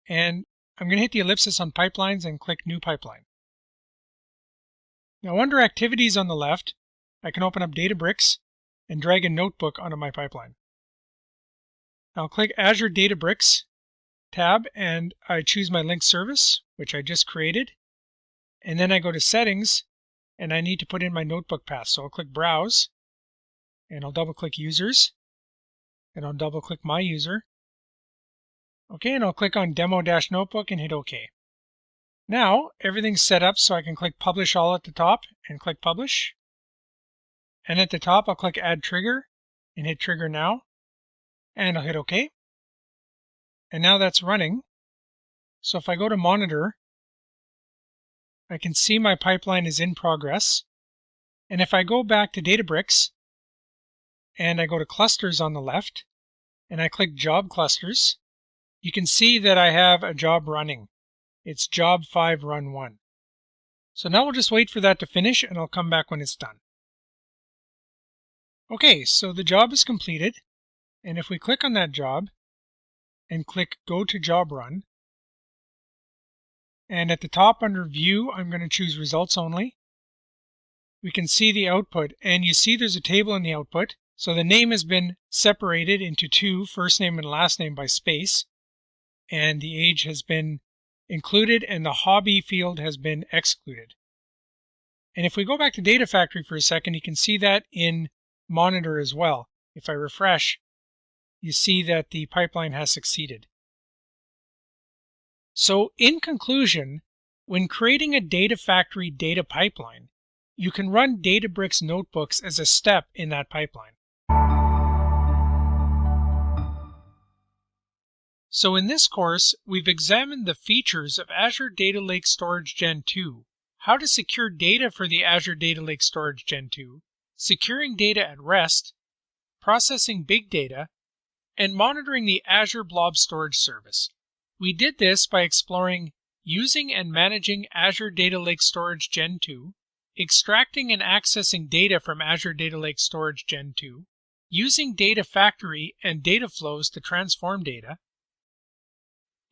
and I'm going to hit the ellipsis on Pipelines and click New Pipeline. Now under Activities on the left, I can open up Databricks and drag a notebook onto my pipeline. I'll click Azure Databricks tab and I choose my link service, which I just created. And then I go to Settings and I need to put in my notebook path. So I'll click Browse and I'll double click Users and I'll double click my user. Okay, and I'll click on Demo-Notebook and hit OK. Now everything's set up so I can click Publish All at the top and click Publish. And at the top I'll click Add Trigger and hit Trigger Now. And I'll hit OK. And now that's running. So if I go to Monitor, I can see my pipeline is in progress. And if I go back to Databricks, and I go to Clusters on the left, and I click Job Clusters, you can see that I have a job running. It's Job 5 Run 1. So now we'll just wait for that to finish, and I'll come back when it's done. Okay, so the job is completed. And if we click on that job and click Go to Job Run, and at the top under View, I'm going to choose Results Only. We can see the output, and you see there's a table in the output. So the name has been separated into two, first name and last name by space, and the age has been included and the hobby field has been excluded. And if we go back to Data Factory for a second, you can see that in Monitor as well. If I refresh, you see that the pipeline has succeeded. So in conclusion, when creating a Data Factory data pipeline, you can run Databricks notebooks as a step in that pipeline. So in this course, we've examined the features of Azure Data Lake Storage Gen 2, how to secure data for the Azure Data Lake Storage Gen 2, securing data at rest, processing big data, and monitoring the Azure Blob storage service. We did this by exploring using and managing Azure Data Lake Storage Gen 2, extracting and accessing data from Azure Data Lake Storage Gen 2, using Data Factory and data flows to transform data,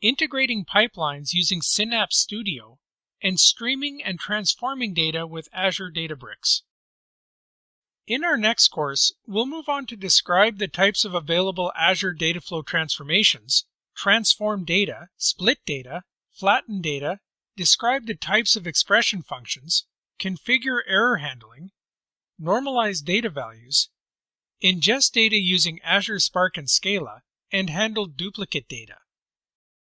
integrating pipelines using Synapse Studio, and streaming and transforming data with Azure Databricks. In our next course, we'll move on to describe the types of available Azure Dataflow transformations, transform data, split data, flatten data, describe the types of expression functions, configure error handling, normalize data values, ingest data using Azure Spark and Scala, and handle duplicate data.